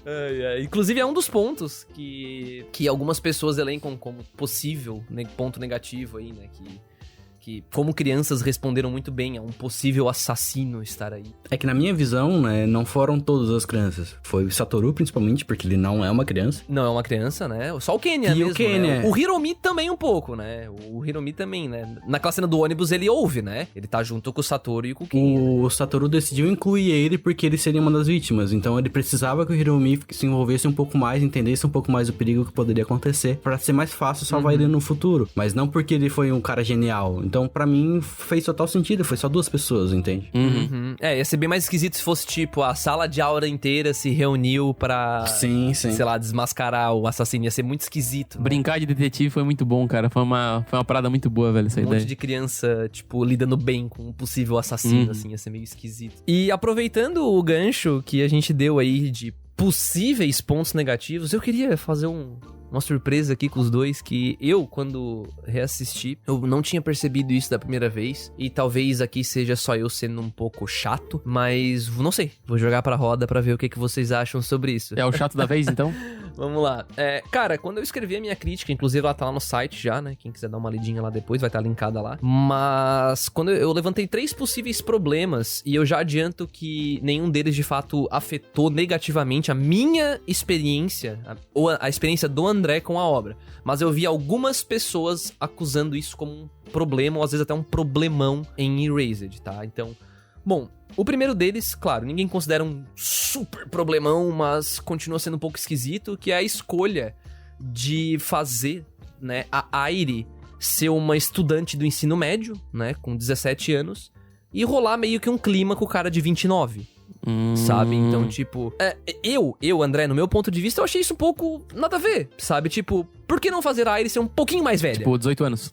Inclusive, é um dos pontos que algumas pessoas elencam como possível ponto negativo aí, né? Que como crianças responderam muito bem a um possível assassino estar aí. É que na minha visão, né, não foram todas as crianças. Foi o Satoru, principalmente, porque ele não é uma criança. Não é uma criança, né? Só o Kenya E mesmo, o Kenya. né? O Hiromi também um pouco, né? O Hiromi também, né? Naquela cena do ônibus ele ouve, né? Ele tá junto com o Satoru e com o Kenya. O Satoru decidiu incluir ele porque ele seria uma das vítimas. Então ele precisava que o Hiromi se envolvesse um pouco mais, entendesse um pouco mais o perigo que poderia acontecer, pra ser mais fácil salvar ele no futuro. Mas não porque ele foi um cara genial. Então, pra mim, fez total sentido. Foi só 2 pessoas, entende? Uhum. Ia ser bem mais esquisito se fosse, tipo, a sala de aula inteira se reuniu pra, Sim. sei lá, desmascarar o assassino. Ia ser muito esquisito. Né? Brincar de detetive foi muito bom, cara. Foi uma parada muito boa, velho, essa Um ideia. monte de criança, tipo, lidando bem com um possível assassino, assim, ia ser meio esquisito. E aproveitando o gancho que a gente deu aí de possíveis pontos negativos, eu queria fazer uma surpresa aqui com os dois, que eu, quando reassisti, eu não tinha percebido isso da primeira vez, e talvez aqui seja só eu sendo um pouco chato, mas não sei, vou jogar pra roda pra ver o que vocês acham sobre isso. É o chato da vez, então? Vamos lá. Cara, quando eu escrevi a minha crítica, inclusive ela tá lá no site já, né? Quem quiser dar uma lidinha lá depois, vai estar linkada lá. Mas quando eu levantei 3 possíveis problemas, e eu já adianto que nenhum deles de fato afetou negativamente a minha experiência, ou a experiência do André com a obra. Mas eu vi algumas pessoas acusando isso como um problema, ou às vezes até um problemão em Erased, tá? Então, bom, o primeiro deles, claro, ninguém considera um super problemão, mas continua sendo um pouco esquisito, que é a escolha de fazer, né, a Airi ser uma estudante do ensino médio, né, com 17 anos, e rolar meio que um clima com o cara de 29. Sabe? Então, tipo... Eu, André, no meu ponto de vista, eu achei isso um pouco nada a ver, sabe? Tipo, por que não fazer a Airi ser um pouquinho mais velha? Tipo, 18 anos.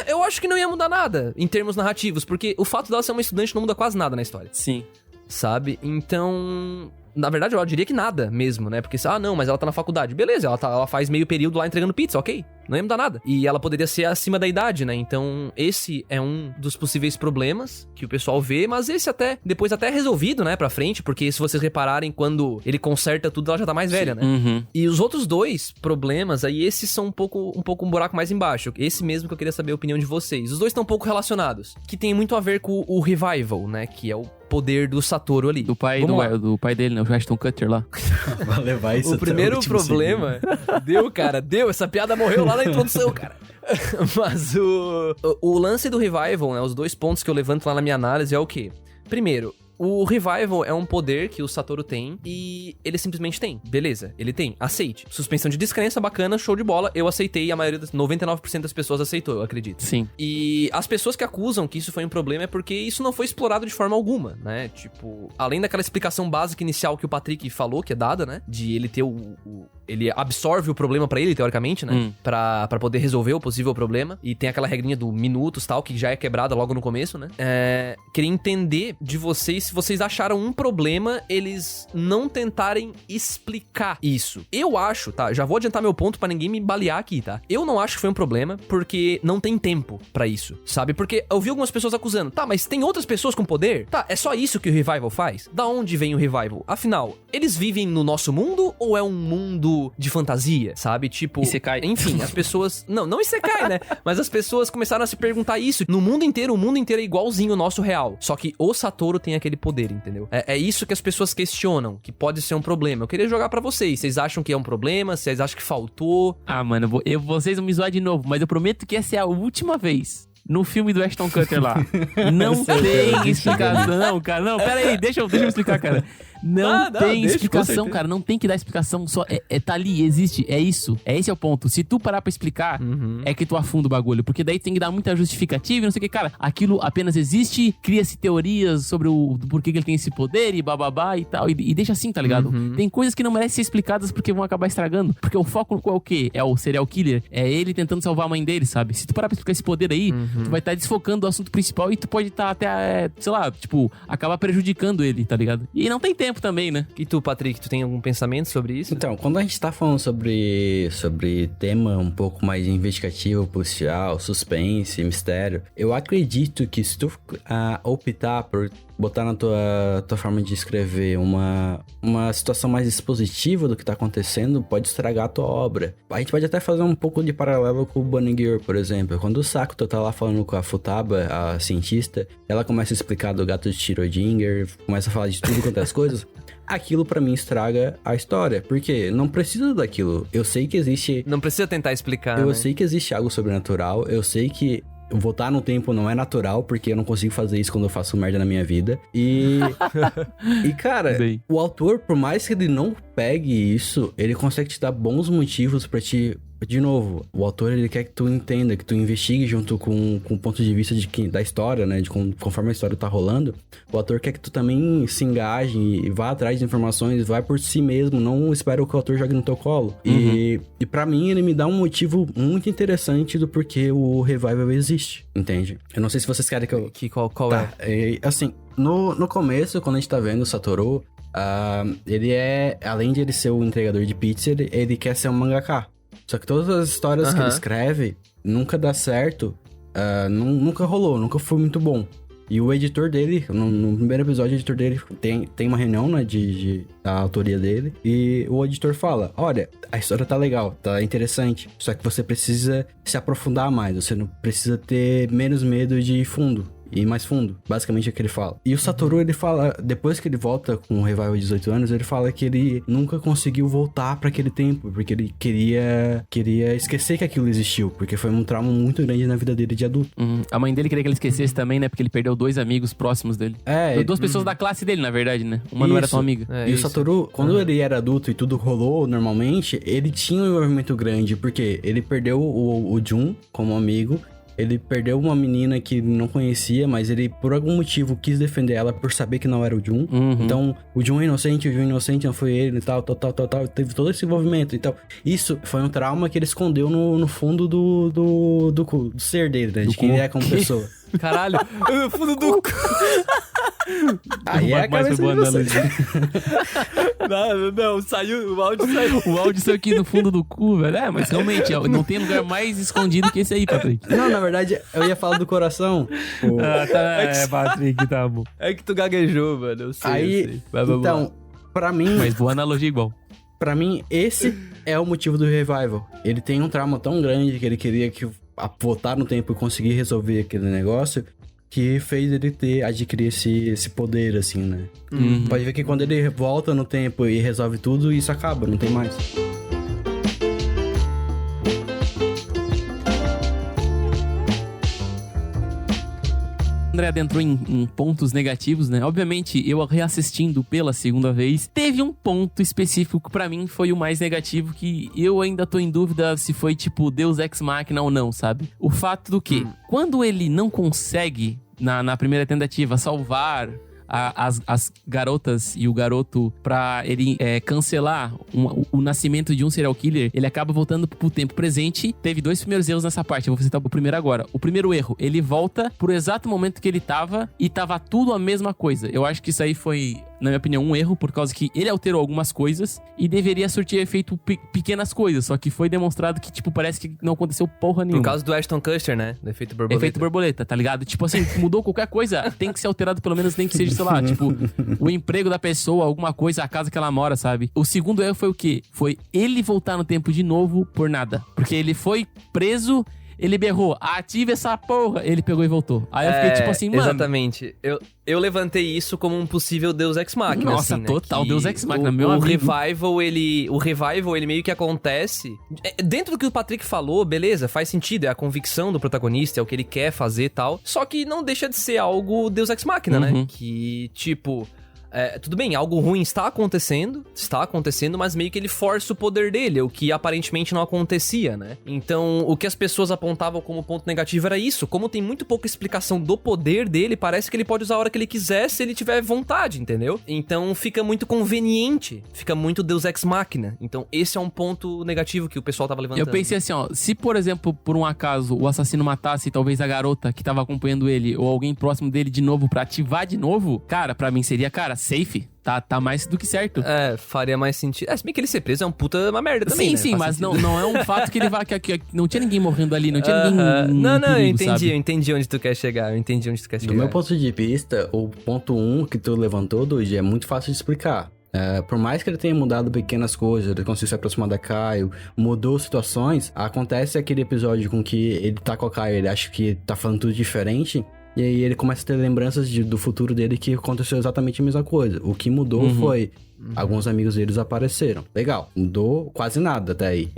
Eu acho que não ia mudar nada em termos narrativos, porque o fato dela ser uma estudante não muda quase nada na história. Sim. Sabe? Então... Na verdade, eu diria que nada mesmo, né? Porque, não, mas ela tá na faculdade. Beleza, ela faz meio período lá entregando pizza, ok. Não ia mudar nada. E ela poderia ser acima da idade, né? Então, esse é um dos possíveis problemas que o pessoal vê, mas esse depois até é resolvido, né, pra frente, porque se vocês repararem, quando ele conserta tudo, ela já tá mais velha, né? Uhum. E os outros 2 problemas, aí esses são um pouco um buraco mais embaixo. Esse mesmo que eu queria saber a opinião de vocês. Os 2 estão um pouco relacionados, que tem muito a ver com o Revival, né? Que é o poder do Satoru ali. Do pai dele, né? O Ashton Kutcher lá. Vai levar isso O até primeiro último problema... Deu. Essa piada morreu lá na introdução, cara. Mas o lance do Revival, né? Os 2 pontos que eu levanto lá na minha análise é o quê? Primeiro, o Revival é um poder que o Satoru tem e ele simplesmente tem. Beleza, ele tem. Aceite. Suspensão de descrença, bacana, show de bola. Eu aceitei e a maioria 99% das pessoas aceitou, eu acredito. Sim. E as pessoas que acusam que isso foi um problema é porque isso não foi explorado de forma alguma, né? Tipo, além daquela explicação básica inicial que o Patrick falou, que é dada, né? De ele ter ele absorve o problema pra ele, teoricamente, né? Pra poder resolver o possível problema. E tem aquela regrinha do minutos, tal, que já é quebrada logo no começo, né? Queria entender de vocês se vocês acharam um problema eles não tentarem explicar isso. Eu acho, tá? Já vou adiantar meu ponto pra ninguém me balear aqui, tá? Eu não acho que foi um problema porque não tem tempo pra isso, sabe? Porque eu vi algumas pessoas acusando, tá, mas tem outras pessoas com poder? Tá, é só isso que o Revival faz? Da onde vem o Revival? Afinal, eles vivem no nosso mundo ou é um mundo mundo de fantasia, sabe? Tipo... Isekai. Enfim, as pessoas... Não Isekai, né? Mas as pessoas começaram a se perguntar isso. No mundo inteiro, o mundo inteiro é igualzinho o nosso real. Só que o Satoru tem aquele poder, entendeu? É isso que as pessoas questionam, que pode ser um problema. Eu queria jogar pra vocês. Vocês acham que é um problema? Vocês acham que faltou? Ah, mano, vocês vão me zoar de novo, mas eu prometo que essa é a última vez. No filme do Ashton Kutcher lá. Não tem explicação. Não, cara. Não, pera aí. Deixa eu explicar, cara. Não tem explicação, cara. Não tem que dar explicação. Só tá ali, existe. É isso. Esse é o ponto. Se tu parar pra explicar, é que tu afunda o bagulho. Porque daí tem que dar muita justificativa e não sei o que. Cara, aquilo apenas existe, cria-se teorias sobre o porquê que ele tem esse poder e bababá e tal. E deixa assim, tá ligado? Tem coisas que não merecem ser explicadas porque vão acabar estragando. Porque o foco é o quê? É o serial killer. É ele tentando salvar a mãe dele, sabe? Se tu parar pra explicar esse poder aí, tu vai estar desfocando do assunto principal e tu pode estar até, sei lá, tipo, acabar prejudicando ele, tá ligado? E não tem tempo também, né? E tu, Patrick, tu tem algum pensamento sobre isso? Então, quando a gente tá falando sobre tema um pouco mais investigativo, policial, suspense, mistério, eu acredito que se tu optar por botar na tua forma de escrever uma situação mais expositiva do que tá acontecendo, pode estragar a tua obra. A gente pode até fazer um pouco de paralelo com o Bunny Girl, por exemplo. Quando o Sakuto tá lá falando com a Futaba, a cientista, ela começa a explicar do gato de Schrödinger, começa a falar de tudo quanto é as coisas. Aquilo pra mim estraga a história, porque não precisa daquilo. Eu sei que existe... Não precisa tentar explicar, Eu né? sei que existe algo sobrenatural, eu sei que voltar no tempo não é natural, porque eu não consigo fazer isso quando eu faço merda na minha vida. E cara, Bem. o autor, por mais que ele não pegue isso, ele consegue te dar bons motivos pra te... De novo, o autor, ele quer que tu entenda, que tu investigue junto com o ponto de vista da história, né? Conforme a história tá rolando, o autor quer que tu também se engaje e vá atrás de informações, vai por si mesmo, não espera que o autor jogue no teu colo. E pra mim, ele me dá um motivo muito interessante do porquê o Revival existe, entende? Eu não sei se vocês querem que eu... Qual Tá, assim, no começo, quando a gente tá vendo o Satoru, ele é, além de ele ser o entregador de pizza, ele quer ser um mangaka. Só que todas as histórias que ele escreve nunca dá certo, nunca rolou, nunca foi muito bom. E o editor dele, no primeiro episódio, o editor dele tem uma reunião, né, da autoria dele, e o editor fala, olha, a história tá legal, tá interessante, só que você precisa se aprofundar mais, você não precisa ter menos medo de fundo. E mais fundo, basicamente é o que ele fala. E o Satoru, ele fala, depois que ele volta com o Revival de 18 anos, ele fala que ele nunca conseguiu voltar pra aquele tempo, porque ele queria esquecer que aquilo existiu, porque foi um trauma muito grande na vida dele de adulto. A mãe dele queria que ele esquecesse também, né? Porque ele perdeu 2 amigos próximos dele. Duas pessoas da classe dele, na verdade, né? Uma não era tão amiga. E o Satoru, quando ele era adulto e tudo rolou normalmente, ele tinha um envolvimento grande, porque ele perdeu o Jun como amigo. Ele perdeu uma menina que não conhecia, mas ele, por algum motivo, quis defender ela por saber que não era o Jun. Então, o Jun é inocente, não foi ele e tal. Teve todo esse envolvimento e tal. Isso foi um trauma que ele escondeu no fundo do ser dele, né? De quem ele é como pessoa. Caralho, no fundo do cu. Aí é a cabeça de vocês. Não, saiu, o áudio saiu. O áudio saiu aqui no fundo do cu, velho. Mas realmente, não tem lugar mais escondido que esse aí, Patrick. Não, na verdade, eu ia falar do coração. Patrick, tá bom. É que tu gaguejou, mano, eu sei. Aí, então, pra mim... Mas boa analogia igual. Pra mim, esse é o motivo do Revival. Ele tem um trauma tão grande que ele queria voltar no tempo e conseguir resolver aquele negócio, que fez ele adquirir esse poder, assim, né? Pode ver que quando ele volta no tempo e resolve tudo, isso acaba, não tem mais. André adentrou em pontos negativos, né? Obviamente, eu reassistindo pela segunda vez, teve um ponto específico que pra mim foi o mais negativo, que eu ainda tô em dúvida se foi tipo Deus Ex Machina ou não, sabe? O fato do que, quando ele não consegue, na primeira tentativa, salvar as garotas e o garoto pra ele cancelar o nascimento de um serial killer, ele acaba voltando pro tempo presente. Teve 2 primeiros erros nessa parte, eu vou citar o primeiro agora. O primeiro erro, ele volta pro exato momento que ele tava e tava tudo a mesma coisa. Eu acho que isso aí foi... na minha opinião, um erro, por causa que ele alterou algumas coisas e deveria surtir efeito pequenas coisas, só que foi demonstrado que, tipo, parece que não aconteceu porra nenhuma. Por causa do Ashton Kutcher, né? Do efeito borboleta. Efeito borboleta, tá ligado? Tipo assim, mudou qualquer coisa, tem que ser alterado pelo menos, nem que seja, sei lá, tipo, o emprego da pessoa, alguma coisa, a casa que ela mora, sabe? O segundo erro foi o quê? Foi ele voltar no tempo de novo por nada. Porque ele foi preso... Ele berrou, ative essa porra. Ele pegou e voltou. Aí eu fiquei tipo assim, mano... Exatamente. Eu levantei isso como um possível Deus Ex Machina. Nossa, assim, né? total, Que Deus Ex Machina, o meu amigo. O revival, ele meio que acontece... Dentro do que o Patrick falou, beleza, faz sentido. É a convicção do protagonista, é o que ele quer fazer e tal. Só que não deixa de ser algo Deus Ex Machina, né? Que, tipo... tudo bem, algo ruim está acontecendo, mas meio que ele força o poder dele, o que aparentemente não acontecia, né? Então, o que as pessoas apontavam como ponto negativo era isso. Como tem muito pouca explicação do poder dele, parece que ele pode usar a hora que ele quiser, se ele tiver vontade, entendeu? Então, fica muito conveniente, fica muito Deus Ex Machina. Então, esse é um ponto negativo que o pessoal tava levantando. Eu pensei assim, ó, se por exemplo, por um acaso, o assassino matasse talvez a garota que tava acompanhando ele, ou alguém próximo dele de novo pra ativar de novo, cara, pra mim seria, cara, safe. Tá mais do que certo. Faria mais sentido. Se bem que ele ser preso é uma merda também, né? Sim, mas não é um fato que ele vai... que não tinha ninguém morrendo ali, não tinha ninguém... Não, perigo, eu entendi onde tu quer chegar. Do meu ponto de vista, o ponto 1 que tu levantou, Dude, é muito fácil de explicar. Por mais que ele tenha mudado pequenas coisas, ele conseguiu se aproximar da Caio, mudou situações, acontece aquele episódio com que ele tá com a Caio, ele acha que tá falando tudo diferente... E aí ele começa a ter lembranças do futuro dele que aconteceu exatamente a mesma coisa. O que mudou foi... Alguns amigos deles apareceram. Legal. Mudou quase nada até aí.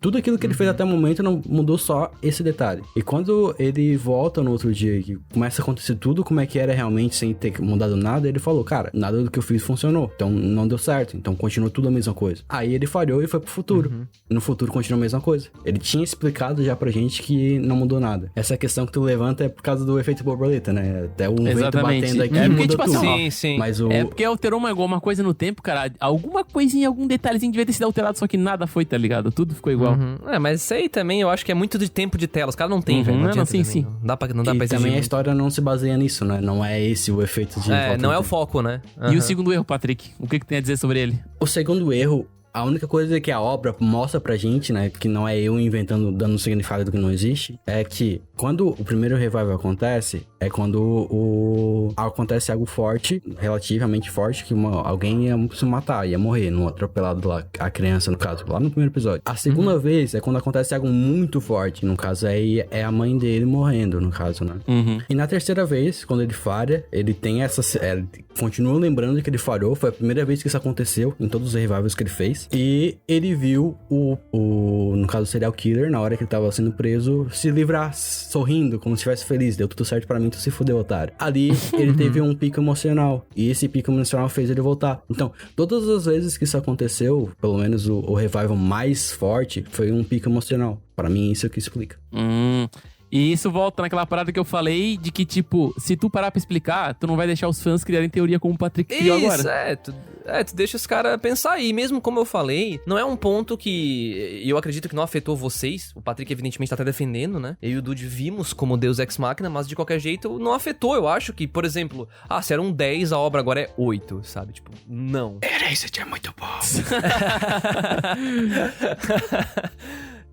Tudo aquilo que ele fez até o momento, não mudou só esse detalhe. E quando ele volta no outro dia e começa a acontecer tudo como é que era realmente, sem ter mudado nada, ele falou, cara, nada do que eu fiz funcionou. Então não deu certo. Então continua tudo a mesma coisa. Aí ele falhou e foi pro futuro. E no futuro continua a mesma coisa. Ele tinha explicado já pra gente que não mudou nada. Essa questão que tu levanta é por causa do efeito borboleta, né? Até o vento batendo aqui muda tipo, tudo. Sim. Mas É porque alterou alguma coisa no tempo, cara. Alguma coisinha, algum detalhezinho devia ter sido alterado, só que nada foi, tá ligado? Tudo ficou igual. Mas isso aí também eu acho que é muito de tempo de tela. Os caras não tem, velho. Não adianta sim. Não dá pra e exigir também a muito. história não se baseia nisso, né? Não é esse o efeito de... Não é o foco, né? E o segundo erro, Patrick? O que tem a dizer sobre ele? O segundo erro, a única coisa que a obra mostra pra gente, né, que não é eu inventando, dando um significado do que não existe, é que quando o primeiro revival acontece, é quando acontece algo forte, relativamente forte, que alguém ia se matar, ia morrer, no atropelado lá, a criança, no caso, lá no primeiro episódio. A segunda vez é quando acontece algo muito forte, no caso aí é a mãe dele morrendo, no caso, né? E na terceira vez, quando ele falha, ele tem ele continua lembrando que ele falhou, foi a primeira vez que isso aconteceu em todos os revivals que ele fez. E ele viu no caso, o serial killer, na hora que ele tava sendo preso, se livrar sorrindo, como se estivesse feliz. Deu tudo certo pra mim, tu se fudeu, otário. Ali, ele teve um pico emocional. E esse pico emocional fez ele voltar. Então, todas as vezes que isso aconteceu, pelo menos o revival mais forte, foi um pico emocional. Pra mim, isso é o que explica. E isso volta naquela parada que eu falei de que, tipo, se tu parar pra explicar, tu não vai deixar os fãs criarem teoria como o Patrick criou agora. Tu deixa os caras pensar aí. Mesmo como eu falei, não é um ponto que eu acredito que não afetou vocês. O Patrick evidentemente tá até defendendo, né? Eu e o Dude vimos como Deus Ex Machina, mas de qualquer jeito não afetou. Eu acho que, por exemplo, se era um 10, a obra agora é 8, sabe? Tipo, não. Erased é muito bom.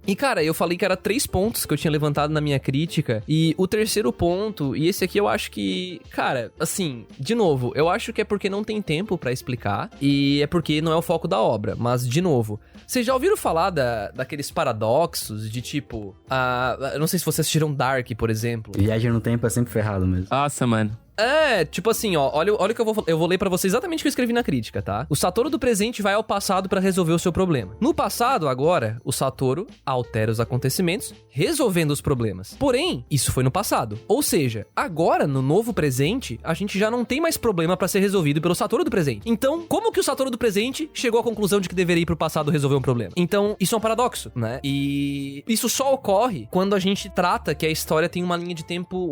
E, cara, eu falei que era 3 pontos que eu tinha levantado na minha crítica. E o terceiro ponto, e esse aqui eu acho que... Cara, assim, de novo, eu acho que é porque não tem tempo pra explicar. E é porque não é o foco da obra. Mas, de novo, vocês já ouviram falar daqueles paradoxos de tipo... eu não sei se vocês assistiram Dark, por exemplo. Viagem no tempo é sempre ferrado mesmo. Nossa, mano. Tipo assim, ó, olha o que eu vou ler pra vocês exatamente o que eu escrevi na crítica, tá? O Satoru do presente vai ao passado pra resolver o seu problema. No passado, agora, o Satoru altera os acontecimentos, resolvendo os problemas. Porém, isso foi no passado. Ou seja, agora, no novo presente, a gente já não tem mais problema pra ser resolvido pelo Satoru do presente. Então, como que o Satoru do presente chegou à conclusão de que deveria ir pro passado resolver um problema? Então, isso é um paradoxo, né? E isso só ocorre quando a gente trata que a história tem uma linha de tempo,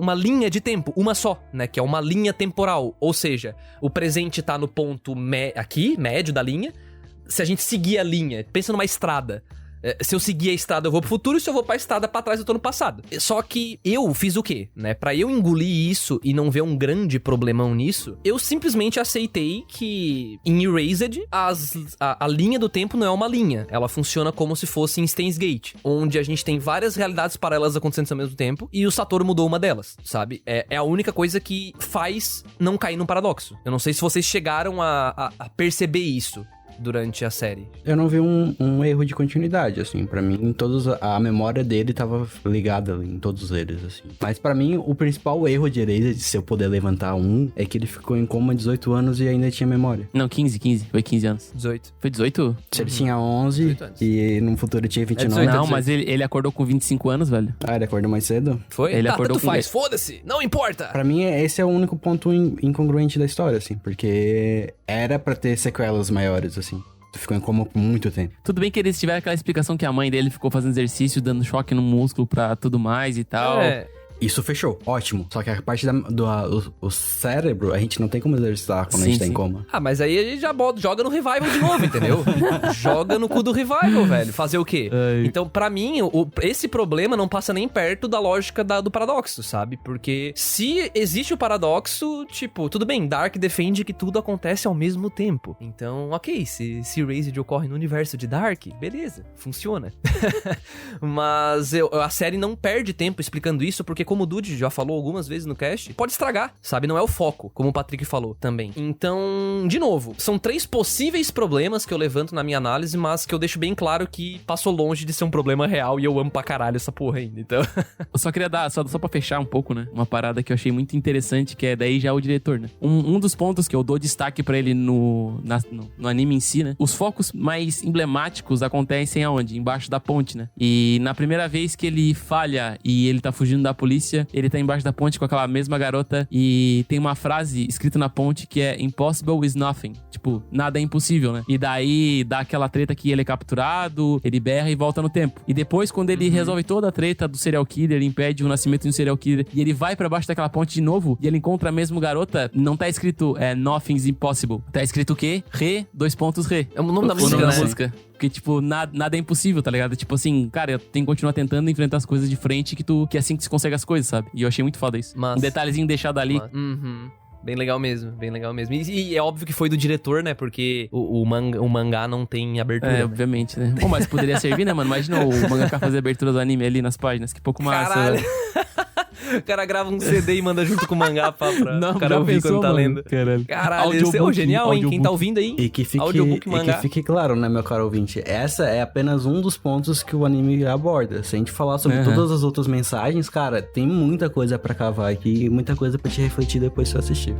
uma só, né? Que é uma linha temporal, ou seja, o presente tá no ponto médio da linha. Se a gente seguir a linha, pensa numa estrada, Se eu seguir a estrada, eu vou pro futuro, e se eu vou pra estrada pra trás, eu tô no passado. Só que eu fiz o quê, né? Pra eu engolir isso e não ver um grande problemão nisso, eu simplesmente aceitei que em Erased, a linha do tempo não é uma linha. Ela funciona como se fosse em Steins Gate, onde a gente tem várias realidades paralelas acontecendo ao mesmo tempo, e o Satoru mudou uma delas, sabe? É a única coisa que faz não cair num paradoxo. Eu não sei se vocês chegaram a perceber isso durante a série. Eu não vi um erro de continuidade, assim. Pra mim, a memória dele tava ligada em todos eles, assim. Mas pra mim, o principal erro de Erased, se eu puder levantar é que ele ficou em coma 18 anos e ainda tinha memória. Não, 15. Foi 15 anos. 18. Foi 18? Se ele tinha 11 e no futuro ele tinha 29. 18, não, mas ele acordou com 25 anos, velho. Ah, ele acordou mais cedo? Foi? Ele Tá, acordou tanto com faz, foda-se, não importa! Pra mim, esse é o único ponto incongruente da história, assim. Porque era pra ter sequelas maiores, assim. Tu ficou em coma por muito tempo. Tudo bem que eles tiveram aquela explicação que a mãe dele ficou fazendo exercício, dando choque no músculo pra tudo mais e tal. Isso fechou, ótimo. Só que a parte do cérebro, a gente não tem como exercitar quando a gente tá em coma. Ah, mas aí a gente já joga no Revival de novo, entendeu? Joga no cu do Revival, velho. Fazer o quê? Então, pra mim, esse problema não passa nem perto da lógica do paradoxo, sabe? Porque se existe o paradoxo, tipo, tudo bem, Dark defende que tudo acontece ao mesmo tempo. Então, ok, se Erased ocorre no universo de Dark, beleza, funciona. Mas a série não perde tempo explicando isso, porque como o Dude já falou algumas vezes no cast, pode estragar, sabe? Não é o foco, como o Patrick falou também. Então, de novo, são 3 possíveis problemas que eu levanto na minha análise, mas que eu deixo bem claro que passou longe de ser um problema real e eu amo pra caralho essa porra ainda, então... Eu só queria dar, só pra fechar um pouco, né? Uma parada que eu achei muito interessante, que é daí já o diretor, né? Um dos pontos que eu dou destaque pra ele no anime em si, né? Os focos mais emblemáticos acontecem aonde? Embaixo da ponte, né? E na primeira vez que ele falha e ele tá fugindo da polícia, ele tá embaixo da ponte com aquela mesma garota e tem uma frase escrita na ponte que é "Impossible is nothing". Tipo, nada é impossível, né? E daí dá aquela treta que ele é capturado, ele berra e volta no tempo. E depois, quando ele resolve toda a treta do serial killer, ele impede o nascimento de um serial killer e ele vai pra baixo daquela ponte de novo e ele encontra a mesma garota, não tá escrito "Nothing's impossible". Tá escrito o quê? Re, Re. É o nome da música, O nome né? da música. Porque, tipo, nada é impossível, tá ligado? Tipo assim, cara, tem que continuar tentando enfrentar as coisas de frente que é assim que se consegue as coisas, sabe? E eu achei muito foda isso. Massa. Um detalhezinho deixado ali. Bem legal mesmo, bem legal mesmo. E é óbvio que foi do diretor, né? Porque o mangá não tem abertura. É, obviamente, né? Bom, mas poderia servir, né, mano? Imagina o mangaka fazer abertura do anime ali nas páginas. Que pouco massa. Caralho. O cara grava um CD e manda junto com o mangá pra Não, o cara ouvir pensou, quando tá mano? lendo. Caralho. Esse é o genial, hein? Quem audiobook. tá ouvindo aí? E que Audiobook mangá. fique claro, né, meu caro ouvinte? Essa é apenas um dos pontos que o anime aborda. Se a gente falar sobre todas as outras mensagens, cara, tem muita coisa pra cavar aqui e muita coisa pra te refletir depois que você assistir.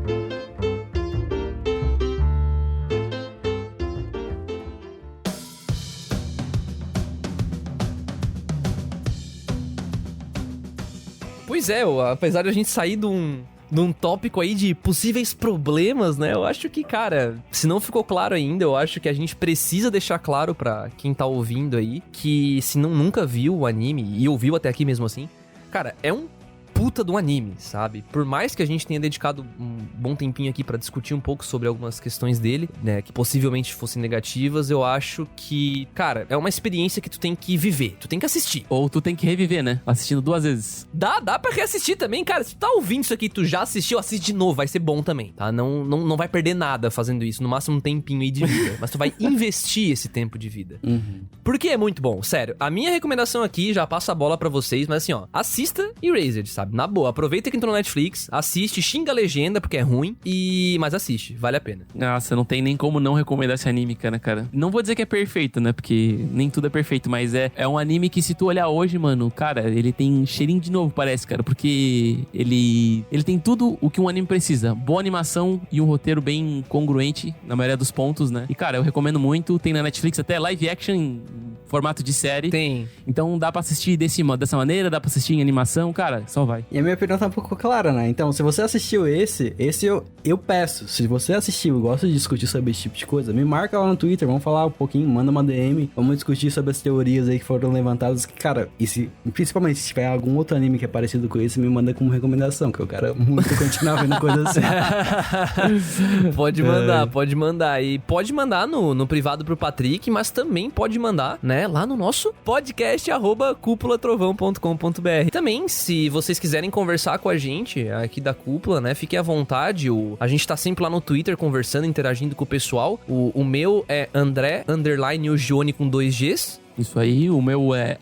Pois é, apesar de a gente sair de um tópico aí de possíveis problemas, né? Eu acho que, cara, se não ficou claro ainda, eu acho que a gente precisa deixar claro pra quem tá ouvindo aí que se nunca viu o anime e ouviu até aqui mesmo assim, cara, é um puta do anime, sabe? Por mais que a gente tenha dedicado um bom tempinho aqui pra discutir um pouco sobre algumas questões dele, né, que possivelmente fossem negativas, eu acho que, cara, é uma experiência que tu tem que viver, tu tem que assistir. Ou tu tem que reviver, né? Assistindo 2 vezes. Dá pra reassistir também, cara. Se tu tá ouvindo isso aqui e tu já assistiu, assiste de novo, vai ser bom também, tá? Não vai perder nada fazendo isso, no máximo um tempinho aí de vida. Mas tu vai investir esse tempo de vida. Porque é muito bom, sério. A minha recomendação aqui, já passo a bola pra vocês, mas assim, ó, assista Erased, sabe? Na boa, aproveita que entrou no Netflix, assiste, xinga a legenda porque é ruim, mas assiste, vale a pena. Nossa, não tem nem como não recomendar esse anime, cara. Não vou dizer que é perfeito, né? Porque nem tudo é perfeito, mas é um anime que se tu olhar hoje, mano, cara, ele tem cheirinho de novo, parece, cara. Porque ele tem tudo o que um anime precisa. Boa animação e um roteiro bem congruente na maioria dos pontos, né? E, cara, eu recomendo muito. Tem na Netflix até live action em formato de série. Tem. Então dá pra assistir dessa maneira, dá pra assistir em animação, cara, só vai. E a minha opinião tá um pouco clara, né? Então, se você assistiu esse eu peço. Se você assistiu e gosta de discutir sobre esse tipo de coisa, me marca lá no Twitter, vamos falar um pouquinho, manda uma DM, vamos discutir sobre as teorias aí que foram levantadas. Que, cara, principalmente se tiver algum outro anime que é parecido com esse, me manda como recomendação, que eu quero muito continuar vendo coisas assim. Pode mandar. E pode mandar no privado pro Patrick, mas também pode mandar, né? né, lá no nosso podcast @cupulatrovão.com.br. Também, se vocês quiserem conversar com a gente aqui da Cúpula, né, fiquem à vontade. A gente tá sempre lá no Twitter conversando, interagindo com o pessoal. O meu é André, _ o Gione com 2 Gs. Isso aí, o meu é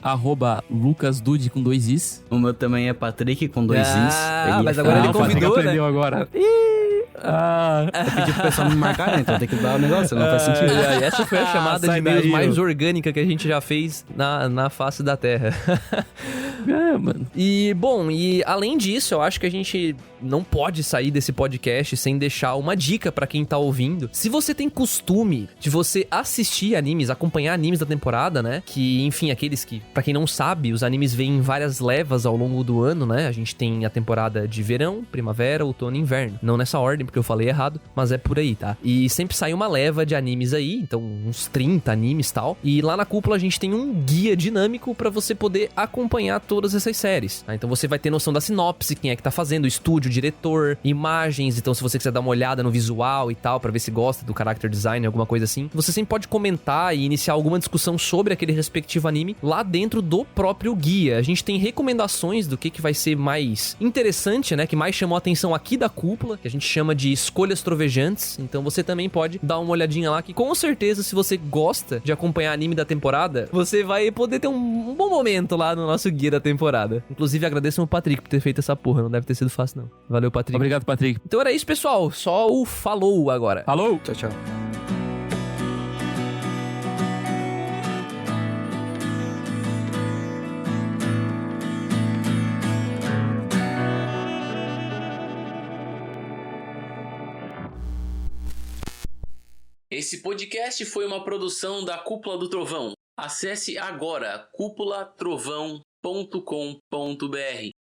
@lucasdude com 2 Is. O meu também é Patrick com 2 Is. Mas agora ele o Patrick convidou, né? aprendeu agora. Eu pedi pro pessoal me marcar, né? Então tem que dar o negócio, não faz sentido. Essa foi a chamada de sai e-mails daí, mais ó. orgânica que a gente já fez na face da Terra. Mano. E, bom, e além disso, eu acho que a gente não pode sair desse podcast sem deixar uma dica pra quem tá ouvindo. Se você tem costume de você assistir animes, acompanhar animes da temporada, né? Que, enfim, aqueles que, pra quem não sabe, os animes vêm em várias levas ao longo do ano, né? A gente tem a temporada de verão, primavera, outono e inverno. Não nessa ordem, porque eu falei errado, mas é por aí, tá? E sempre sai uma leva de animes aí, então uns 30 animes e tal. E lá na Cúpula a gente tem um guia dinâmico pra você poder acompanhar todas essas séries, tá? Então você vai ter noção da sinopse, quem é que tá fazendo, o estúdio, o diretor, imagens. Então se você quiser dar uma olhada no visual e tal, pra ver se gosta do character design, alguma coisa assim, você sempre pode comentar e iniciar alguma discussão sobre aquele respectivo anime lá dentro do próprio guia. A gente tem recomendações do que vai ser mais interessante, né? Que mais chamou a atenção aqui da Cúpula, que a gente chama de escolhas trovejantes. Então você também pode dar uma olhadinha lá, que com certeza, se você gosta de acompanhar anime da temporada, você vai poder ter um bom momento lá no nosso guia da temporada. Inclusive, agradeço ao Patrick por ter feito essa porra. Não deve ter sido fácil, não. Valeu, Patrick. Obrigado, Patrick. Então era isso, pessoal. Só o falou agora. Falou! Tchau, tchau. Esse podcast foi uma produção da Cúpula do Trovão. Acesse agora cúpulatrovão.com.br.